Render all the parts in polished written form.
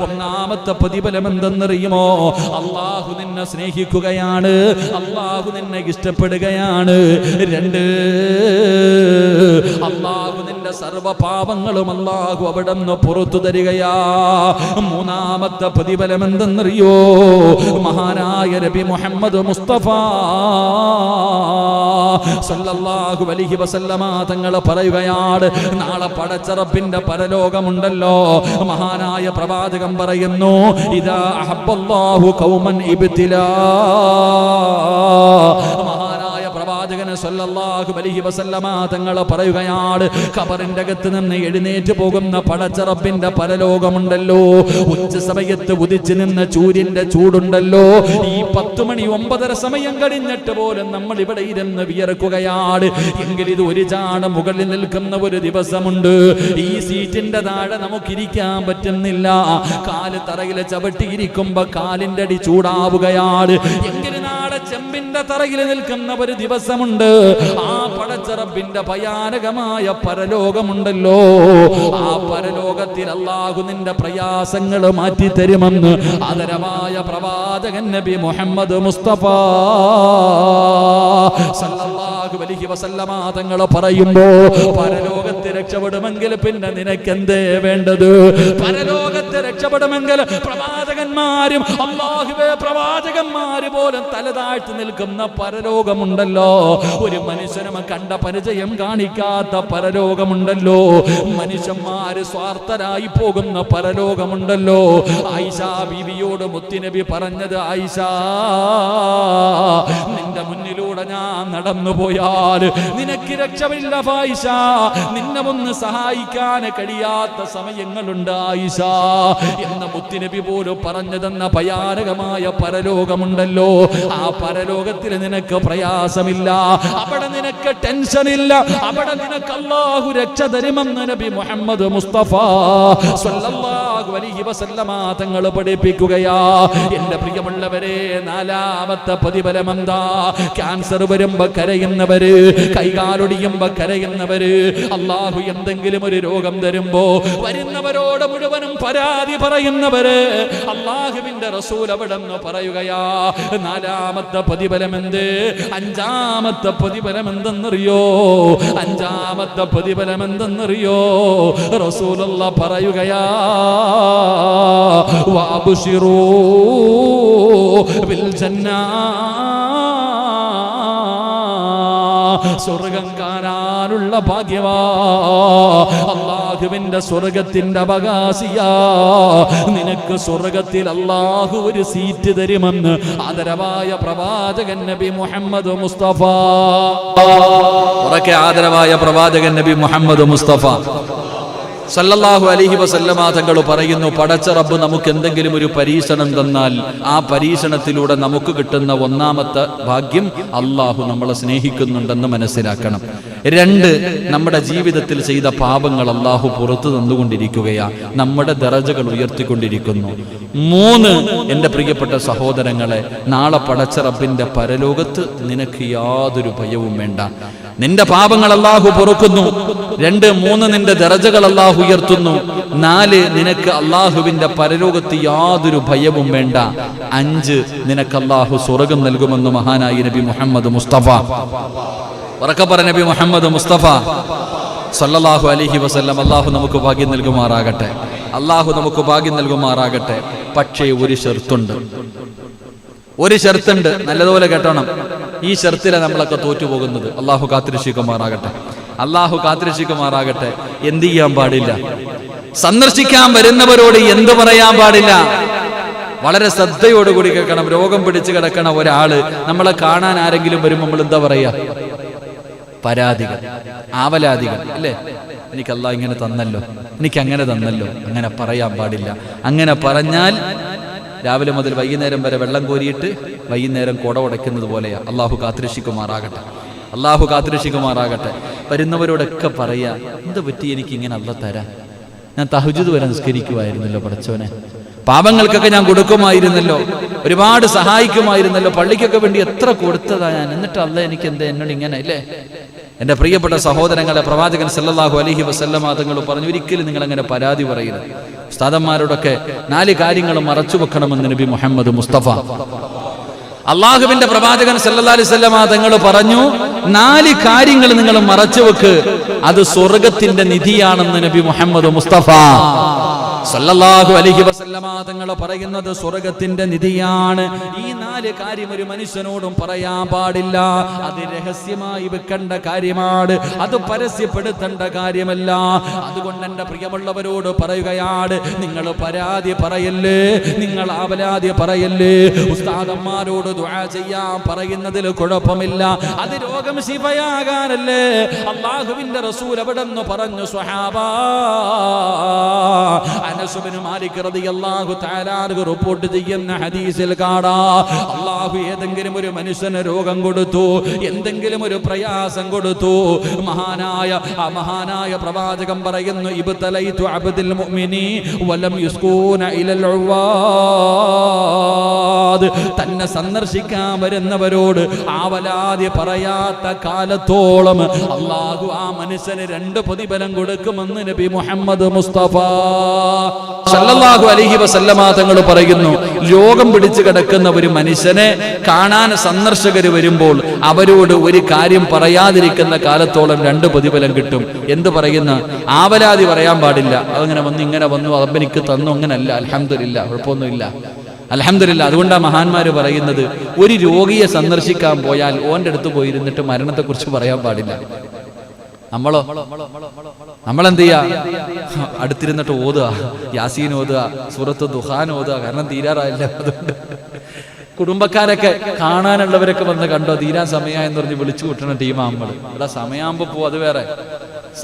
ഒന്നാമത്തെ പ്രതിഫലം എന്തെന്നറിയുമോ? അള്ളാഹു നിന്നെ സ്നേഹിക്കുകയാണ്, അള്ളാഹു നിന്നെ ഇഷ്ടപ്പെടുകയാണ്. രണ്ട്, അള്ളാഹു നിന്റെ സർവ്വ പാപങ്ങളും അള്ളാഹു അവിടെ നിന്ന് പുറത്തു തരികയാ. മൂന്നാമത്തെ പ്രതിഫലം എന്തെന്നറിയോ? മഹാനായ നബി മുഹമ്മദ് മുസ്തഫ സല്ലല്ലാഹു അലൈഹി വസല്ലമ തങ്ങൾ പറയുകയാണ്, നാളെ പടച്ച റബ്ബിന്റെ പരലോകമുണ്ടല്ലോ. മഹാനായ പ്രവാചകൻ പറയുന്നു, ഇദാ അഹബ്ബല്ലാഹു ഖൗമൻ ഇബ്തിലാ. മഹാനായ പ്രവാചകൻ സല്ലല്ലാഹു അലൈഹി വസല്ലമ തങ്ങൾ പറയുകയാണ്, ഖബറിന്റെ അകത്ത് നിന്ന് എഴുന്നേറ്റ് പോകുന്ന പടച്ച റബ്ബിന്റെ പരലോകമുണ്ടല്ലോ. ഉച്ച സമയത്ത് ഉദിച്ചു നിന്ന സൂര്യന്റെ ചൂടുണ്ടല്ലോ. ഈ 10 മണി 9:30 സമയം കഴിഞ്ഞിട്ട് പോലും നമ്മൾ ഇവിടെ ഇരുന്ന് വിയർക്കുകയാണ്. എങ്കിൽ ഇത് ഒരു ചാണ് മുകളിൽ നിൽക്കുന്ന ഒരു ദിവസമുണ്ട്. ഈ സീറ്റിന്റെ താഴെ നമുക്കിരിക്കാൻ പറ്റുന്നില്ല. കാല് തറയിൽ ചവിട്ടിയിരിക്കുമ്പോ കാലിന്റെ അടി ചൂടാവുകയാണ്. എങ്കിൽ നാളെ ചെമ്പിന്റെ തറയിൽ നിൽക്കുന്ന ഒരു ദിവസമുണ്ട്. ആ പടച്ച റബ്ബിന്റെ ഭയാനകമായ പരലോകമുണ്ടല്ലോ. ആ പരലോകത്തിൽ അല്ലാഹു നിന്റെ പ്രയാസങ്ങൾ മാറ്റി തരുമെന്ന് ആദരവായ പ്രവാചകൻ നബി മുഹമ്മദ് മുസ്തഫ സല്ലല്ലാഹു അലൈഹി വസല്ലമ തങ്ങൾ പറയുമ്പോ, പരലോകത്തെ രക്ഷപ്പെടുമെങ്കിൽ പിന്നെ നിനക്കെന്തേ വേണ്ടത്? പരലോകത്തെ രക്ഷപ്പെടുമെങ്കിൽ പ്രവാചകന്മാരും അല്ലാഹുവേ പ്രവാചകന്മാര് പോലും തലതാഴ്ത്തി നിൽക്കുന്ന പരലോകമുണ്ടല്ലോ. ഒരു മനുഷ്യനും കണ്ട പരിചയം കാണിക്കാത്ത പരലോകമുണ്ടല്ലോ. മനുഷ്യന്മാര് സ്വാർത്ഥരായി പോകുന്ന പരലോകമുണ്ടല്ലോ. ആയിഷ ബീവിയോട് മുത്തുനബി പറഞ്ഞത്, ആയിഷ, നിന്റെ മുന്നിലൂടെ ഞാൻ നടന്നു പോയാൽ നിനക്ക് രക്ഷമില്ല ആയിഷ. നിന്നെ ഒന്ന് സഹായിക്കാൻ കഴിയാത്ത സമയങ്ങളുണ്ട് ആയിഷ എന്ന മുത്തുനബി പോലും പറഞ്ഞു തന്ന ഭയാനകമായ പരലോകമുണ്ടല്ലോ. ആ പരലോകത്തിൽ നിനക്ക് പ്രയാസമില്ല, അവിടെ നിനക്ക് ടെൻഷനില്ല, അവിടെ നിനക്ക് അല്ലാഹു രക്ഷ തരുമെന്ന് നബി മുഹമ്മദ് മുസ്തഫ സല്ലല്ലാഹു അലൈഹി വസല്ലമ തങ്ങൾ പഠിപ്പിക്കുകയാ. എന്റെ പ്രിയമുള്ളവരെ, നാലാമത്തെ പ്രതിഫലം എന്താ? ക്യാൻസർ വരുമ്പോ കരയുന്നവര്, കൈകാലൊടിയുമ്പോ കരയുന്നവര്, അല്ലാഹു എന്തെങ്കിലും ഒരു രോഗം തരുമ്പോ വരുന്നവരോട് മുഴുവനും പരാതി പറയുന്നവര്, അല്ലാഹുവിന്റെ റസൂൽ അവിടെ നിന്ന് പറയുകയാ, നാലാമത്തെ പ്രതിഫലം എന്ത്? അഞ്ചാമത്തെ പ്രതിഫലം എന്തെന്നറിയോ? അഞ്ചാമത്തെ പ്രതിഫലം എന്തെന്നറിയോ? റസൂലുള്ളാഹി പറയുകയാ, വഅബ്ശിറൂ ബിൽ ജന്നാ. സ്വർഗം കാണാനുള്ള ഭാഗ്യവാ, അല്ലാഹുവിന്റെ സ്വർഗത്തിന്റെ അവകാശിയാ. നിനക്ക് സ്വർഗത്തിൽ അല്ലാഹു ഒരു സീറ്റ് തരുമെന്ന് ആദരവായ പ്രവാചകൻ നബി മുഹമ്മദ് മുസ്തഫ. ഉറക്കെ ആദരവായ പ്രവാചകൻ നബി മുഹമ്മദ് മുസ്തഫ സല്ലല്ലാഹു അലൈഹി വസല്ലമ തങ്ങൾ പറയുന്നു, പടച്ച റബ്ബ് നമുക്ക് എന്തെങ്കിലും ഒരു പരീക്ഷണം തന്നാൽ ആ പരീക്ഷണത്തിലൂടെ നമുക്ക് കിട്ടുന്ന ഒന്നാമത്തെ ഭാഗ്യം അല്ലാഹു നമ്മളെ സ്നേഹിക്കുന്നുണ്ടെന്ന് മനസ്സിലാക്കണം. രണ്ട്, നമ്മുടെ ജീവിതത്തിൽ ചെയ്ത പാപങ്ങൾ അല്ലാഹു പുറത്തു തന്നുകൊണ്ടിരിക്കുകയാ, നമ്മുടെ ദറജകൾ ഉയർത്തിക്കൊണ്ടിരിക്കുന്നു. മൂന്ന്, എൻ്റെ പ്രിയപ്പെട്ട സഹോദരങ്ങളെ, നാളെ പടച്ച റബ്ബിന്റെ പരലോകത്ത് നിനക്ക് യാതൊരു ഭയവും വേണ്ട. നിന്റെ പാപങ്ങൾ അല്ലാഹു പൊറുക്കുന്നു. 2, 3, നിന്റെ ദറജകൾ അല്ലാഹു ഉയർത്തുന്നു. 4, നിനക്ക് അല്ലാഹുവിന്റെ പരലോകത്ത് യാതൊരു ഭയവും വേണ്ട. 5, നിനക്ക് അല്ലാഹു സ്വർഗം നൽകുമെന്ന് മഹാനായി നബി മുഹമ്മദ് മുസ്തഫ. ഉറക്കെ പറ, നബി മുഹമ്മദ് മുസ്തഫ സല്ലല്ലാഹു അലൈഹി വസല്ലം. അല്ലാഹു നമുക്ക് ഭാഗ്യം നൽകുമാറാകട്ടെ, അല്ലാഹു നമുക്ക് ഭാഗ്യം നൽകുമാറാകട്ടെ. പക്ഷേ ഒരു ഷർത്തുണ്ട്, ഒരു ഷർത്തുണ്ട്, നല്ലതുപോലെ കേട്ടണം. ഈ ഷർത്തിലെ നമ്മളൊക്കെ തോറ്റുപോകുന്നത്. അല്ലാഹു കാത്തിരക്ഷിക്കുമാറാകട്ടെ, അല്ലാഹു കാത്തിരക്ഷിക്കുമാറാകട്ടെ. എന്ത് ചെയ്യാൻ പാടില്ല? സന്ദർശിക്കാൻ വരുന്നവരോട് എന്ത് പറയാൻ പാടില്ല? വളരെ ശ്രദ്ധയോടുകൂടി കേൾക്കണം. രോഗം പിടിച്ചു കിടക്കണ ഒരാള് നമ്മളെ കാണാൻ ആരെങ്കിലും വരുമ്പോൾ നമ്മൾ എന്താ പറയാ? പരാതികൾ, ആവലാതികൾ, അല്ലേ? എനിക്ക് അല്ലാഹ് ഇങ്ങനെ തന്നല്ലോ, എനിക്ക് അങ്ങനെ തന്നല്ലോ. അങ്ങനെ പറയാൻ പാടില്ല. അങ്ങനെ പറഞ്ഞാൽ രാവിലെ മുതൽ വൈകുന്നേരം വരെ വെള്ളം കോരിയിട്ട് വൈകുന്നേരം കുട ഉടയ്ക്കുന്നത് പോലെയാ. അല്ലാഹു കാത്തിരക്ഷിക്കുമാറാകട്ടെ, അല്ലാഹു കാത്തിരക്ഷിക്കുമാറാകട്ടെ. വരുന്നവരോടൊക്കെ പറയാ, എന്ത് പറ്റി എനിക്ക് ഇങ്ങനെ അല്ലാഹ് തരാൻ? ഞാൻ തഹജ്ജുദ് വരെ നിസ്കരിക്കുമായിരുന്നല്ലോ പടച്ചോനെ, പാപങ്ങൾക്കൊക്കെ ഞാൻ കൊടുക്കുമായിരുന്നല്ലോ, ഒരുപാട് സഹായിക്കുമായിരുന്നല്ലോ, പള്ളിക്കൊക്കെ വേണ്ടി എത്ര കൊടുത്തതാ ഞാൻ, എന്നിട്ട് അല്ലാഹ് എനിക്ക് എന്താ എന്നോട് ഇങ്ങനെ, അല്ലേ? എൻ്റെ പ്രിയപ്പെട്ട സഹോദരങ്ങളെ, പ്രവാചകൻ സല്ലല്ലാഹു അലൈഹി വസല്ലമ തങ്ങൾ പറഞ്ഞു, ഒരിക്കലും നിങ്ങൾ അങ്ങനെ പരാതി പറയരുത്. ഉസ്താദന്മാരോടൊക്കെ 4 കാര്യങ്ങൾ മറച്ചു വെക്കണമെന്ന് നബി മുഹമ്മദ് മുസ്തഫ അള്ളാഹുവിന്റെ പ്രവാചകൻ സല്ലല്ലാഹു അലൈഹി വസല്ലമ തങ്ങൾ പറഞ്ഞു, 4 കാര്യങ്ങൾ നിങ്ങൾ മറച്ചു വെക്ക്, അത് സ്വർഗത്തിന്റെ നിധിയാണെന്ന് നബി മുഹമ്മദ് മുസ്തഫ സല്ലല്ലാഹു അലൈഹി വസല്ലമ തങ്ങൾ പറയുന്നത് സ്വർഗത്തിന്റെ നിധിയാണ്. ഈ 4 കാര്യം ഒരു മനുഷ്യനോടും പറയാൻ പാടില്ല. അത് രഹസ്യമായി വെക്കേണ്ട കാര്യമാണ്, അത് പരസ്യപ്പെടുത്തേണ്ട കാര്യമല്ല. അതുകൊണ്ട് എൻ്റെ പ്രിയമുള്ളവരോട് പറയുകയാണ്, നിങ്ങൾ പരാതി പറയല്ലേ, നിങ്ങൾ ആവലാതി പറയല്ലേ. ഉസ്താദന്മാരോട് ദുആ ചെയ്യാൻ പറയുന്നതിൽ കുഴപ്പമില്ല, അത് രോഗം ശിഫയാകാനല്ലേ. അല്ലാഹുവിന്റെ റസൂൽ അവിടെന്ന് പറഞ്ഞു, സ്വഹാബാ അനസ് ഇബ്നു മാലിക് റളിയല്ലാഹു തആല അൻഹു റിപ്പോർട്ട് ചെയ്യുന്ന ഹദീസിൽ കാണാം, അല്ലാഹു ഏതെങ്കിലും ഒരു മനുഷ്യന് രോഗം കൊടുത്തു, എന്തെങ്കിലും ഒരു പ്രയാസം കൊടുത്തു, മഹാനായ പ്രവാചകൻ പറയുന്നു, ഇബ്തലൈതു അബ്ദുൽ മുഅ്മിനി വലം യുസ്കൂന ഇലൽ ഉവാദ്. തന്നെ സന്ദർശിക്കാൻ വരുന്നവരോട് ആവലാതി പറയാത്ത കാലത്തോളം അല്ലാഹു ആ മനുഷ്യന് 2 പ്രതിഫലം കൊടുക്കുമെന്ന് നബി മുഹമ്മദ് മുസ്തഫ സല്ലല്ലാഹു അലൈഹി വസല്ലമ തങ്ങൾ പറയുന്നു, രോഗം പിടിച്ചു കിടക്കുന്ന ഒരു മനുഷ്യനെ കാണാൻ സന്ദർശകർ വരുമ്പോൾ അവരോട് ഒരു കാര്യം പറയാതിരിക്കുന്ന കാലത്തോളം 2 പ്രതിഫലം കിട്ടും. എന്ത് പറയുന്ന? ആവലാതി പറയാൻ പാടില്ല. അതങ്ങനെ വന്നു, ഇങ്ങനെ വന്നു, അതെനിക്ക് തന്നു, അങ്ങനല്ല, അൽഹംദുലില്ലാ, കുഴപ്പമൊന്നുമില്ല, അൽഹംദുലില്ലാ. അതുകൊണ്ടാണ് മഹാന്മാര് പറയുന്നത്, ഒരു രോഗിയെ സന്ദർശിക്കാൻ പോയാൽ ഓൻ്റെ അടുത്ത് പോയിരുന്നിട്ട് മരണത്തെക്കുറിച്ച് പറയാൻ പാടില്ല. നമ്മളെന്ത് ചെയ്യാ? അടുത്തിരുന്നിട്ട് ഓതുക, യാസീൻ ഓതുക, സൂറത്ത് ദുഹാൻ ഓതുക, കാരണം തീരാറായില്ല. അതുകൊണ്ട് കുടുംബക്കാരൊക്കെ കാണാനുള്ളവരൊക്കെ വന്ന് കണ്ടോ, തീരാൻ സമയമായെന്ന് പറഞ്ഞ് വിളിച്ചു കൂട്ടണ ടീമാ നമ്മൾ. ഇവിടെ സമയമാകുമ്പോ പോകും, അത് വേറെ,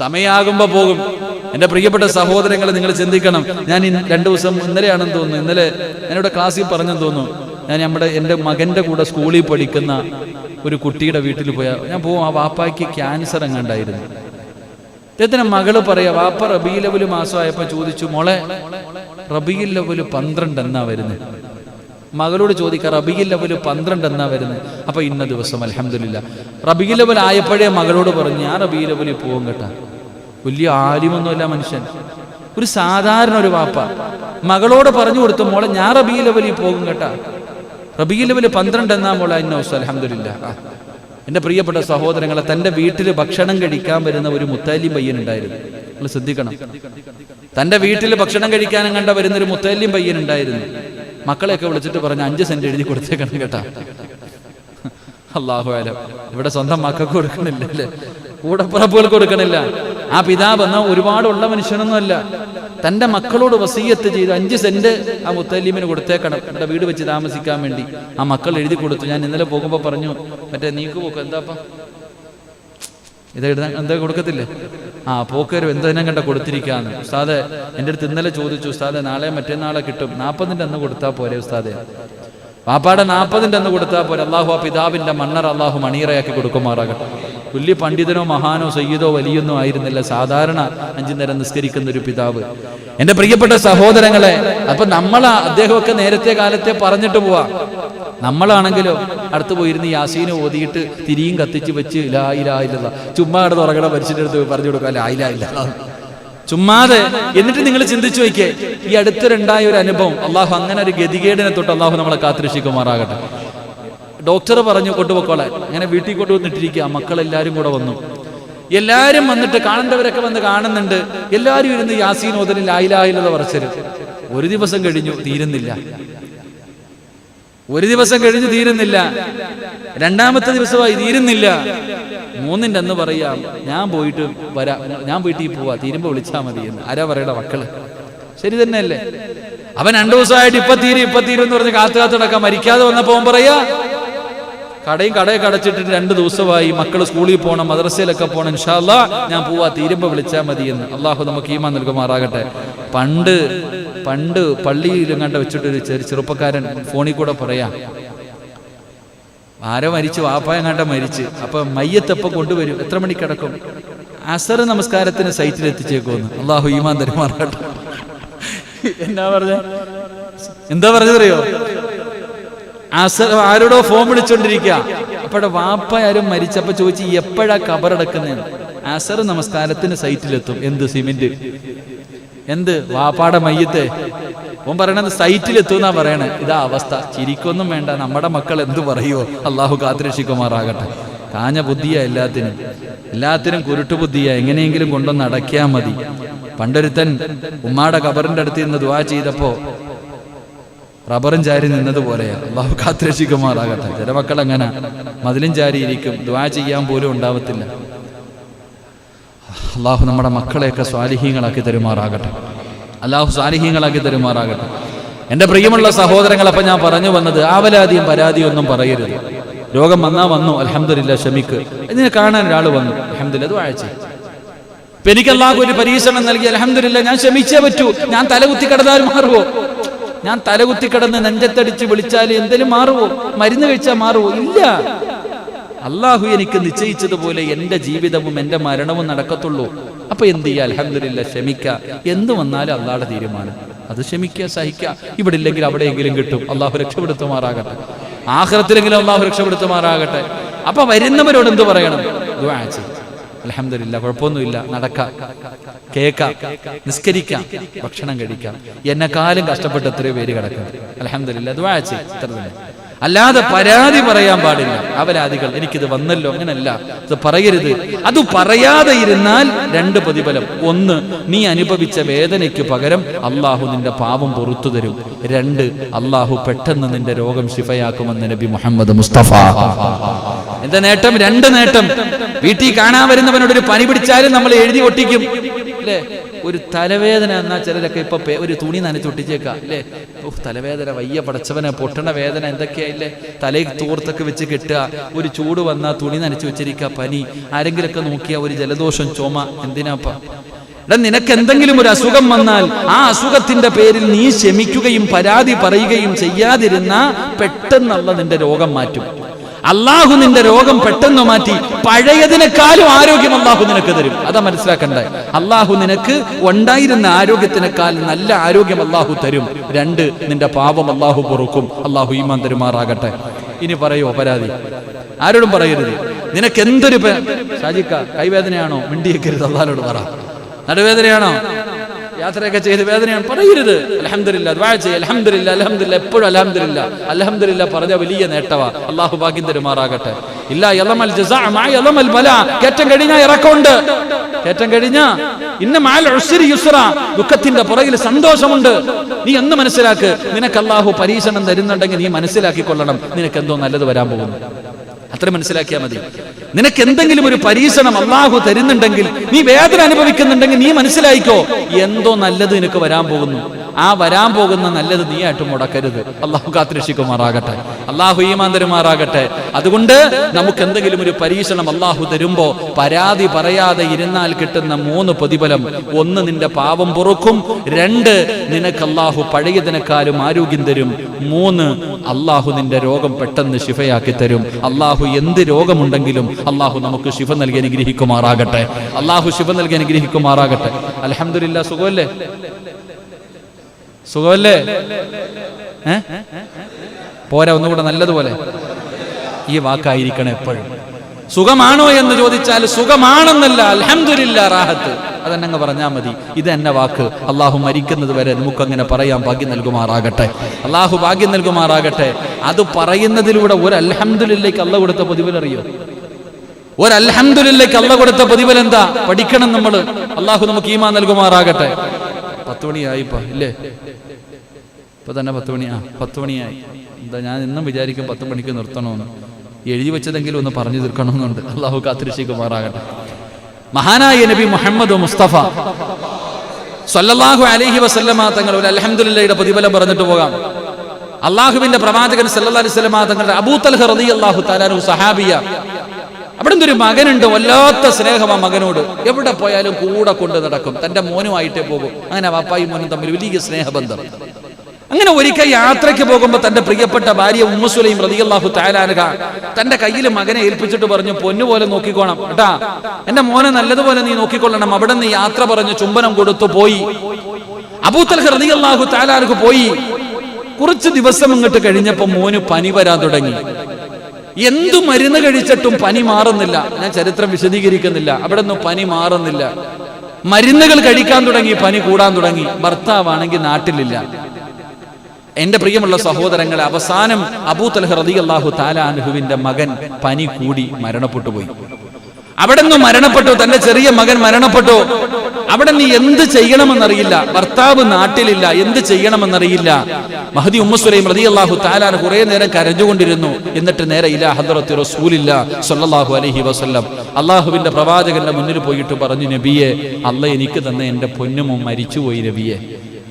സമയമാകുമ്പോ പോകും. എൻ്റെ പ്രിയപ്പെട്ട സഹോദരങ്ങൾ, നിങ്ങൾ ചിന്തിക്കണം. ഞാൻ 2 ദിവസം, ഇന്നലെയാണെന്ന് തോന്നുന്നു, ഇന്നലെ ഞാനിവിടെ ക്ലാസ്സിൽ പറഞ്ഞെന്ന് തോന്നുന്നു, ഞാൻ എൻ്റെ മകൻ്റെ കൂടെ സ്കൂളിൽ പഠിക്കുന്ന ഒരു കുട്ടിയുടെ വീട്ടിൽ പോയാൽ ഞാൻ പോകും. ആ വാപ്പായ്ക്ക് ക്യാൻസർ എങ്ങാണ്ടായിരുന്നു. അദ്ദേഹത്തിന് മകള് പറയാ, വാപ്പ റബീഉൽ അവ്വൽ മാസമായപ്പോ ചോദിച്ചു, മോളെ റബീഉൽ അവ്വൽ 12 എന്നാ വരുന്നത്? മകളോട് ചോദിക്കാം, റബീഉൽ അവ്വൽ 12 എന്നാ വരുന്നത്? അപ്പൊ ഇന്ന ദിവസം, അൽഹംദുലില്ലാ. റബീഉൽ അവ്വൽ ആയപ്പോഴേ മകളോട് പറഞ്ഞു, ഞാൻ റബീഉൽ അവ്വൽ പോകും കേട്ടാ. വലിയ ആലിമൊന്നുമല്ല മനുഷ്യൻ, ഒരു സാധാരണ ഒരു വാപ്പ മകളോട് പറഞ്ഞു കൊടുത്തു, മോളെ ഞാൻ റബീഉൽ അവ്വൽ പോകും കേട്ടാ. റബീഉൽ അവ്വൽ 12 എന്നാ മോളെ, ഇന്ന ദിവസം, അൽഹംദുലില്ലാ. എൻ്റെ പ്രിയപ്പെട്ട സഹോദരങ്ങളെ, തൻ്റെ വീട്ടിൽ ഭക്ഷണം കഴിക്കാൻ വരുന്ന ഒരു മുത്തല്ലിം പയ്യനുണ്ടായിരുന്നു. നിങ്ങൾ ശ്രദ്ധിക്കണം, തൻ്റെ വീട്ടിൽ ഭക്ഷണം കഴിക്കാനും കണ്ട വരുന്നൊരു മുത്തല്ലിം പയ്യനുണ്ടായിരുന്നു. മക്കളെയൊക്കെ വിളിച്ചിട്ട് പറഞ്ഞു, 5 സെന്റ് എഴുതി കൊടുത്തേക്കണം കേട്ടാ. അല്ലാഹു അലം, ഇവിടെ സ്വന്തം മക്കൾക്ക് കൊടുക്കണില്ല അല്ലേ, കൂടപ്പുറപ്പുകൾക്ക് കൊടുക്കണില്ല. ആ പിതാവ് എന്നാൽ ഒരുപാടുള്ള മനുഷ്യനൊന്നുമല്ല, തൻ്റെ മക്കളോട് വസീയത്ത് ചെയ്തു 5 സെന്റ് ആ മുത്തല്ലിമിന് കൊടുത്തേക്കണം, എൻ്റെ വീട് വെച്ച് താമസിക്കാൻ വേണ്ടി. ആ മക്കൾ എഴുതി കൊടുത്തു. ഞാൻ ഇന്നലെ പോകുമ്പോൾ പറഞ്ഞു, മറ്റേ നീക്ക് പോക്ക് എന്താപ്പാ ഇത് എഴുതാൻ, എന്താ കൊടുക്കത്തില്ലേ? ആ പോക്കരും എന്തെല്ലാം കണ്ട കൊടുത്തിരിക്കാന്ന്. ഉസ്താദെ എൻ്റെ അടുത്ത് ഇന്നലെ ചോദിച്ചു, ഉസ്താദെ നാളെ മറ്റന്നാളെ കിട്ടും, 40ൻ്റെ അന്ന് കൊടുത്താൽ പോരെ ഉസ്താദെ? വാപ്പാടെ 40ൻ്റെ അന്ന് കൊടുത്താൽ പോരെ? അള്ളാഹു ആ പിതാവിൻ്റെ മണ്ണറ അള്ളാഹു മണീറയാക്കി കൊടുക്കുമാറാകട്ടെ. വലിയ പണ്ഡിതനോ മഹാനോ സയ്യിദോ വലിയൊന്നും ആയിരുന്നില്ല, സാധാരണ 5 നേരം നിസ്കരിക്കുന്ന ഒരു പിതാവ്. എൻ്റെ പ്രിയപ്പെട്ട സഹോദരങ്ങളെ, അപ്പൊ അദ്ദേഹമൊക്കെ നേരത്തെ കാലത്തെ പറഞ്ഞിട്ട് പോവാ. നമ്മളാണെങ്കിലോ അടുത്ത് പോയിരുന്ന് യാസീന് ഓതിയിട്ട് തിരിയും കത്തിച്ച് വെച്ച് ലാ ഇലാഹ ഇല്ലല്ലാഹ്, ചുമ്മാ അവിടെ ഉറങ്ങണ മനുഷ്യൻ്റെ അടുത്ത് പറഞ്ഞു കൊടുക്കുക ലാ ഇലാഹ ഇല്ലല്ലാഹ്, ചുമ്മാതെ. എന്നിട്ട് നിങ്ങൾ ചിന്തിച്ചു നോക്കിയേ, ഈ അടുത്തിടെണ്ടായ ഒരു അനുഭവം, അള്ളാഹു അങ്ങനെ ഒരു ഗതികേടിനെ തൊട്ട് അള്ളാഹു നമ്മളെ കാത്തിരക്ഷിക്കുമാറാകട്ടെ. ഡോക്ടർ പറഞ്ഞു കൊണ്ടുപോക്കോളെ, അങ്ങനെ വീട്ടിൽ കൊണ്ടുവന്നിട്ടിരിക്കുക. മക്കളെല്ലാരും കൂടെ വന്നു. എല്ലാരും വന്നിട്ട് കാണേണ്ടവരൊക്കെ വന്ന് കാണുന്നുണ്ട്. എല്ലാരും ഇരുന്ന് യാസീൻ ഓതലും ലാ ഇലാഹ ഇല്ലല്ലാഹ് പറച്ചിലും. ഒരു ദിവസം കഴിഞ്ഞു, തീരുന്നില്ല. ഒരു ദിവസം കഴിഞ്ഞ് തീരുന്നില്ല. 2ാമത്തെ ദിവസമായി, തീരുന്നില്ല. 3ൻ്റെ അന്ന് പറയാം, ഞാൻ പോയിട്ട് വരാം, ഞാൻ വീട്ടിൽ പോവാ, തീരുമ്പോ വിളിച്ചാൽ മതി എന്ന്. ആരാ പറയട മക്കള്? ശരി തന്നെയല്ലേ? അവൻ 2 ദിവസമായിട്ട് ഇപ്പൊ തീരും എന്ന് പറഞ്ഞ് കാത്തുകാത്തടക്കാം. മരിക്കാതെ വന്നപ്പോ പറയാ, കടയൊക്കെ അടച്ചിട്ടിട്ട് 2 ദിവസമായി, മക്കള് സ്കൂളിൽ പോകണം, മദ്രസയിലൊക്കെ പോകണം, ഇൻഷാ അല്ലാഹ് ഞാൻ പോവാ, തീരുമ്പോ വിളിച്ചാൽ മതി എന്ന്. അള്ളാഹു നമുക്ക് ഈമാൻ നൽകുമാറാകട്ടെ. പണ്ട് പള്ളിയിലും കണ്ട വെച്ചിട്ടൊരു ചെറുപ്പക്കാരൻ ഫോണിൽ കൂടെ പറയാ, ആരോ മരിച്ചു, വാപ്പായം കണ്ട മരിച്ച്. അപ്പൊ മയ്യത്തപ്പ കൊണ്ടുവരും, എത്ര മണിക്ക് കിടക്കും? അസർ നമസ്കാരത്തിന് സൈറ്റിൽ എത്തിച്ചേക്കുമെന്ന്. അള്ളാഹു ഈമാൻ തരുമാറാകട്ടെ. എന്താ പറഞ്ഞതറിയോ? ആരോടോ ഫോൺ വിളിച്ചോണ്ടിരിക്കുക. അപ്പോഴെ വാപ്പ ആരും മരിച്ചപ്പോ ചോദിച്ചു, എപ്പോഴാ ഖബറടക്കുന്നതെന്ന്. അസർ നമസ്കാരത്തിന് സൈറ്റിലെത്തും. എന്ത് സിമെന്റ്? എന്ത് വാപ്പാടെ മയ്യത്ത് ഓൻ പറയണത് സൈറ്റിലെത്തുന്നാ പറയണേ. ഇതാ അവസ്ഥ. ചിരിക്കൊന്നും വേണ്ട, നമ്മുടെ മക്കൾ എന്തു പറയുമോ? അള്ളാഹു കാത്തുരക്ഷിക്കുമാറാകട്ടെ. കാഞ്ഞ ബുദ്ധിയാ എല്ലാത്തിനും കുരുട്ടു ബുദ്ധിയാ. എങ്ങനെയെങ്കിലും കൊണ്ടൊന്ന് അടയ്ക്കാ മതി. പണ്ടൊരുത്തൻ ഉമ്മാടെ ഖബറിന്റെ അടുത്ത് നിന്ന് ദുആ ചെയ്തപ്പോ റബ്ബറും ചാരി നിന്നതുപോലെയാ. അള്ളാഹു കാത്തുരക്ഷിക്കുമാറാകട്ടെ. ചില മക്കൾ അങ്ങനെ മതിലും ചാരിയിരിക്കും, ദുആ ചെയ്യാൻ പോലും ഉണ്ടാവത്തില്ല. അള്ളാഹു നമ്മുടെ മക്കളെയൊക്കെ സ്വാലിഹീങ്ങളാക്കി തരുമാറാകട്ടെ. എൻ്റെ പ്രിയമുള്ള സഹോദരങ്ങൾ, അപ്പം ഞാൻ പറഞ്ഞു വന്നത്, ആവലാതിയും പരാതിയും ഒന്നും പറയരുത്. രോഗം വന്നു, അൽഹംദുലില്ലാ, ക്ഷമിക്ക്. ഇതിനെ കാണാൻ ഒരാൾ വന്നു, അൽഹംദുലില്ലാ, ദുആ ചെയ്യ്. ഇപ്പം എനിക്ക് അല്ലാഹു ഒരു പരീക്ഷണം നൽകി, അൽഹംദുലില്ലാ, ഞാൻ ക്ഷമിച്ചേ പറ്റൂ. ഞാൻ തലകുത്തി കിടന്നാൽ മാറുവോ? ഞാൻ തലകുത്തി കിടന്ന് നെഞ്ചത്തടിച്ച് വിളിച്ചാൽ എന്തെങ്കിലും മാറുവോ? മരുന്ന് കഴിച്ചാൽ മാറുവോ? ഇല്ല. അള്ളാഹു എനിക്ക് നിശ്ചയിച്ചതുപോലെ എൻ്റെ ജീവിതവും എൻ്റെ മരണവും നടക്കത്തുള്ളൂ. അപ്പൊ എന്ത് ചെയ്യുക? അൽഹംദുലില്ലാ, ക്ഷമിക്കുക. എന്ത് വന്നാലും അള്ളാഹുടെ തീരുമാനം, അത് ക്ഷമിക്കുക, സഹിക്കുക. ഇവിടെ ഇല്ലെങ്കിൽ അവിടെയെങ്കിലും കിട്ടും. അള്ളാഹു രക്ഷപ്പെടുത്തുമാറാകട്ടെ. ആഖിറത്തിലെങ്കിലും അള്ളാഹു രക്ഷപ്പെടുത്തുമാറാകട്ടെ. അപ്പൊ വരുന്നവരോട് എന്ത് പറയണം? ദുആ ചെയ്യ്. അൽഹംദുലില്ലാ, കുഴപ്പമൊന്നുമില്ല, നടക്കാം, കേൾക്കാം, നിസ്കരിക്കാം, ഭക്ഷണം കഴിക്കാം. എന്നെക്കാളും കഷ്ടപ്പെട്ട് എത്രയോ പേര് കിടക്കും. അൽഹംദുലില്ലാ, ദുആ ചെയ്യ്. ഇത്ര തന്നെ. അല്ലാതെ പരാതി പറയാൻ പാടില്ല. അപരാധികൾ, എനിക്കിത് വന്നല്ലോ, അങ്ങനല്ല, ഇത് പറയരുത്. അത് പറയാതെ ഇരുന്നാൽ രണ്ട് പ്രതിഫലം. ഒന്ന്, നീ അനുഭവിച്ച വേദനയ്ക്ക് പകരം അള്ളാഹു നിന്റെ പാപം പൊറുത്തു തരും. രണ്ട്, അള്ളാഹു പെട്ടെന്ന് നിന്റെ രോഗം ശിഫയാക്കുമെന്ന് നബി മുഹമ്മദ് മുസ്തഫ. എന്താ നേട്ടം? രണ്ട് നേട്ടം. വീട്ടിൽ കാണാൻ വരുന്നവനോട് ഒരു പനി പിടിച്ചാലും നമ്മൾ എഴുതി ഒട്ടിക്കും, അല്ലേ? ഒരു തലവേദന എന്നാ ചിലരൊക്കെ ഇപ്പൊ ഒരു തുണി നനച്ചൊട്ടിച്ചേക്കാം, അല്ലേ? തലവേദന, വയ്യ പടച്ചവനെ, പൊട്ടണ വേദന, എന്തൊക്കെയായില്ലേ? തലയിൽ തോർത്തൊക്കെ വെച്ച് കെട്ടുക, ഒരു ചൂട് വന്നാൽ തുണി നനച്ചു വെച്ചിരിക്കുക, പനി. ആരെങ്കിലൊക്കെ നോക്കിയാ ഒരു ജലദോഷം, ചുമ. എന്തിനാപ്പ? നിനക്ക് എന്തെങ്കിലും ഒരു അസുഖം വന്നാൽ ആ അസുഖത്തിന്റെ പേരിൽ നീ ക്ഷമിക്കുകയും പരാതി പറയുകയും ചെയ്യാതിരുന്ന പെട്ടെന്നുള്ള നിന്റെ രോഗം മാറ്റും. അള്ളാഹു നിന്റെ രോഗം പെട്ടെന്ന് മാറ്റി പഴയതിനേക്കാളും ആരോഗ്യം അള്ളാഹു നിനക്ക് തരും. അതാ മനസ്സിലാക്കണ്ടേ. അള്ളാഹു നിനക്ക് ഉണ്ടായിരുന്ന ആരോഗ്യത്തിനേക്കാൾ നല്ല ആരോഗ്യം അള്ളാഹു തരും. രണ്ട്, നിന്റെ പാപം അള്ളാഹു പൊറുക്കും. അള്ളാഹു ഈമാൻ തരുമാറാകട്ടെ. ഇനി പറയോ പരാതി? ആരോടും പറയരുത്. നിനക്ക് എന്തൊരു ഷാജിക്ക കൈവേദനയാണോ? മിണ്ടിയേക്കരുത്. അള്ളാഹുവോട് പറ. നടുവേദനയാണോ? യാത്രയൊക്കെ ചെയ്ത് വേദനയാണ്, പറയരുത്. അൽഹംദുലില്ലാ, ദുആ ചെയ്യ്. അൽഹംദുലില്ലാ, അൽഹംദുലില്ലാ, എപ്പോഴും അൽഹംദുലില്ലാ, അൽഹംദുലില്ലാ പറഞ്ഞ വലിയ നേട്ടവാ. അള്ളാഹു ഭാഗ്യം തരുമാറാകട്ടെ. ഇല്ല യളമൽ ജസാ മാ യളമൽ ബലാ. കയറ്റം കഴിഞ്ഞാൽ ഇറക്കമുണ്ട്. കയറ്റം കഴിഞ്ഞാ ഇന്ന മഅൽ ഉസ്രി യുസ്റാ. ദുഃഖത്തിന്റെ പുറകിൽ സന്തോഷമുണ്ട്. നീ എന്ന് മനസ്സിലാക്ക്. നിനക്ക് അള്ളാഹു പരീക്ഷണം തരുന്നുണ്ടെങ്കിൽ നീ മനസ്സിലാക്കിക്കൊള്ളണം, നിനക്ക് എന്തോ നല്ലത് വരാൻ പോകുന്നു. അത്ര മനസ്സിലാക്കിയാൽ മതി. നിനക്ക് എന്തെങ്കിലും ഒരു പരീക്ഷണം അള്ളാഹു തരുന്നുണ്ടെങ്കിൽ, നീ വേദന അനുഭവിക്കുന്നുണ്ടെങ്കിൽ നീ മനസ്സിലായിക്കോ, എന്തോ നല്ലത് നിനക്ക് വരാൻ പോകുന്നു. ആ വരാൻ പോകുന്ന നല്ലത് നീ ആയിട്ട് മുടക്കരുത്. അള്ളാഹു കാത്തുരക്ഷിക്കുമാറാകട്ടെ. അള്ളാഹു ഈമാൻ തരുമാറാകട്ടെ. അതുകൊണ്ട് നമുക്ക് എന്തെങ്കിലും ഒരു പരീക്ഷണം അള്ളാഹു തരുമ്പോ പരാതി പറയാതെ ഇരുന്നാൽ കിട്ടുന്ന 3 പ്രതിഫലം. ഒന്ന്, നിന്റെ പാപം പൊറുക്കും. 2, നിനക്ക് അള്ളാഹു പഴയതിനേക്കാളും ആരോഗ്യം തരും. 3, അള്ളാഹു നിന്റെ രോഗം പെട്ടെന്ന് ശിഫയാക്കി തരും. അള്ളാഹു എന്ത് രോഗമുണ്ടെങ്കിലും അള്ളാഹു നമുക്ക് ശിഫ നൽകി അനുഗ്രഹിക്കുമാറാകട്ടെ. അള്ളാഹു ശിഫ നൽകി അനുഗ്രഹിക്കുമാറാകട്ടെ. അൽഹംദുലില്ലാ, സുഖമല്ലേ? സുഖമല്ലേ? പോരാ, ഒന്നുകൂടെ നല്ലതുപോലെ. ഈ വാക്കായിരിക്കണം എപ്പോഴും. സുഖമാണോ എന്ന് ചോദിച്ചാൽ സുഖമാണെന്നല്ല, അൽഹംദുലില്ലാ, റാഹത്ത്, അതെന്നങ്ങ് പറഞ്ഞാൽ മതി. ഇത് എന്നെ വാക്ക്. അള്ളാഹു മരിക്കുന്നത് വരെ നമുക്കങ്ങനെ പറയാൻ ഭാഗ്യം നൽകുമാറാകട്ടെ. അള്ളാഹു ഭാഗ്യം നൽകുമാറാകട്ടെ. അത് പറയുന്നതിലൂടെ ഒരു അൽഹംദുലില്ലയ്ക്ക് അള്ളാഹു കൊടുത്ത പ്രതിഫലം അറിയോ? ഒരു അൽഹംദുലില്ലയ്ക്ക് അള്ളാഹു കൊടുത്ത പ്രതിഫലം എന്താ? പഠിക്കണം നമ്മൾ. അള്ളാഹു നമുക്ക് ഈമാൻ നൽകുമാറാകട്ടെ. 10 മണിയായിപ്പോ ഇല്ലേ? ഇപ്പൊ തന്നെ 10 മണി. 10 മണിയായി. എന്താ, ഞാൻ ഇന്നും വിചാരിക്കും 10 മണിക്ക് നിർത്തണമെന്ന്. എഴുതി വെച്ചതെങ്കിലും ഒന്ന് പറഞ്ഞു തീർക്കണമെന്നുണ്ട്. അള്ളാഹു കാത്തുരക്ഷിക്കുമാറാകട്ടെ. മഹാനായ നബി മുഹമ്മദ് മുസ്തഫ സല്ലല്ലാഹു അലൈഹി വസല്ലമ തങ്ങൾ ഒരു അൽഹംദുലില്ലയുടെ പ്രതിഫലം പറഞ്ഞിട്ട് പോകാം. അള്ളാഹുവിന്റെ പ്രവാചകൻ സല്ലല്ലാഹു അലൈഹി വസല്ലമ തങ്ങളുടെ അബൂ തൽഹ റളിയല്ലാഹു തആല അൻഹു സഹാബിയ. അവിടെ ഒരു മകനുണ്ട്, വല്ലാത്ത സ്നേഹം ആ മകനോട്. എവിടെ പോയാലും കൂടെ കൊണ്ട് നടക്കും. തന്റെ മോനുമായിട്ടേ പോകും. അങ്ങനെ വാപ്പായും മോനും തമ്മിൽ വലിയ സ്നേഹബന്ധം. അങ്ങനെ ഒരിക്കൽ യാത്രയ്ക്ക് പോകുമ്പോൾ തന്റെ പ്രിയപ്പെട്ട ഭാര്യ ഉമ്മു സുലൈം റളിയല്ലാഹു തആല അൻഹ തന്റെ കയ്യിൽ മകനെ ഏൽപ്പിച്ചിട്ട് പറഞ്ഞു, പൊന്നുപോലെ നോക്കിക്കോണം കേട്ടാ, എന്റെ മോനെ നല്ലതുപോലെ നീ നോക്കിക്കൊള്ളണം. അവിടെ നിന്ന് യാത്ര പറഞ്ഞു ചുംബനം കൊടുത്തു പോയി. അബൂ തൽഹ റളിയല്ലാഹു തആല അൻഹു പോയി. കുറച്ച് ദിവസം ഇങ്ങോട്ട് കഴിഞ്ഞപ്പോ മോന് പനി വരാൻ തുടങ്ങി. എന്തു മരുന്ന് കഴിച്ചിട്ടും പനി മാറുന്നില്ല. ഞാൻ ചരിത്രം വിശദീകരിക്കുന്നില്ല. അവിടെ ഒന്നും പനി മാറുന്നില്ല. മരുന്നുകൾ കഴിക്കാൻ തുടങ്ങി, പനി കൂടാൻ തുടങ്ങി. ഭർത്താവാണെങ്കിൽ നാട്ടിലില്ല. എന്റെ പ്രിയമുള്ള സഹോദരങ്ങളെ, അവസാനം അബൂ തൽഹ റളിയല്ലാഹു തആല അൻഹുവിന്റെ മകൻ പനി കൂടി മരണപ്പെട്ടു പോയി. അവിടെ നിന്ന് മരണപ്പെട്ടു, തന്റെ ചെറിയ മകൻ മരണപ്പെട്ടു. അവിടെ നീ എന്ത് ചെയ്യണമെന്നറിയില്ല, ഭർത്താവ് നാട്ടിലില്ല, എന്ത് ചെയ്യണമെന്നറിയില്ല. മഹദി ഉമ്മു സുലൈം റളിയല്ലാഹു തആല കുറേ നേരം കരഞ്ഞുകൊണ്ടിരുന്നു. എന്നിട്ട് നേരെ ഇലാ ഹദ്റത്തി റസൂലില്ലാ സ്വല്ലല്ലാഹു അലൈഹി വസല്ലം, അള്ളാഹുവിന്റെ പ്രവാചകന്റെ മുന്നിൽ പോയിട്ട് പറഞ്ഞു, നബിയെ, അല്ലാഹ് എനിക്ക് തന്ന എന്റെ പൊന്നുമോൻ മരിച്ചുപോയി നബിയെ.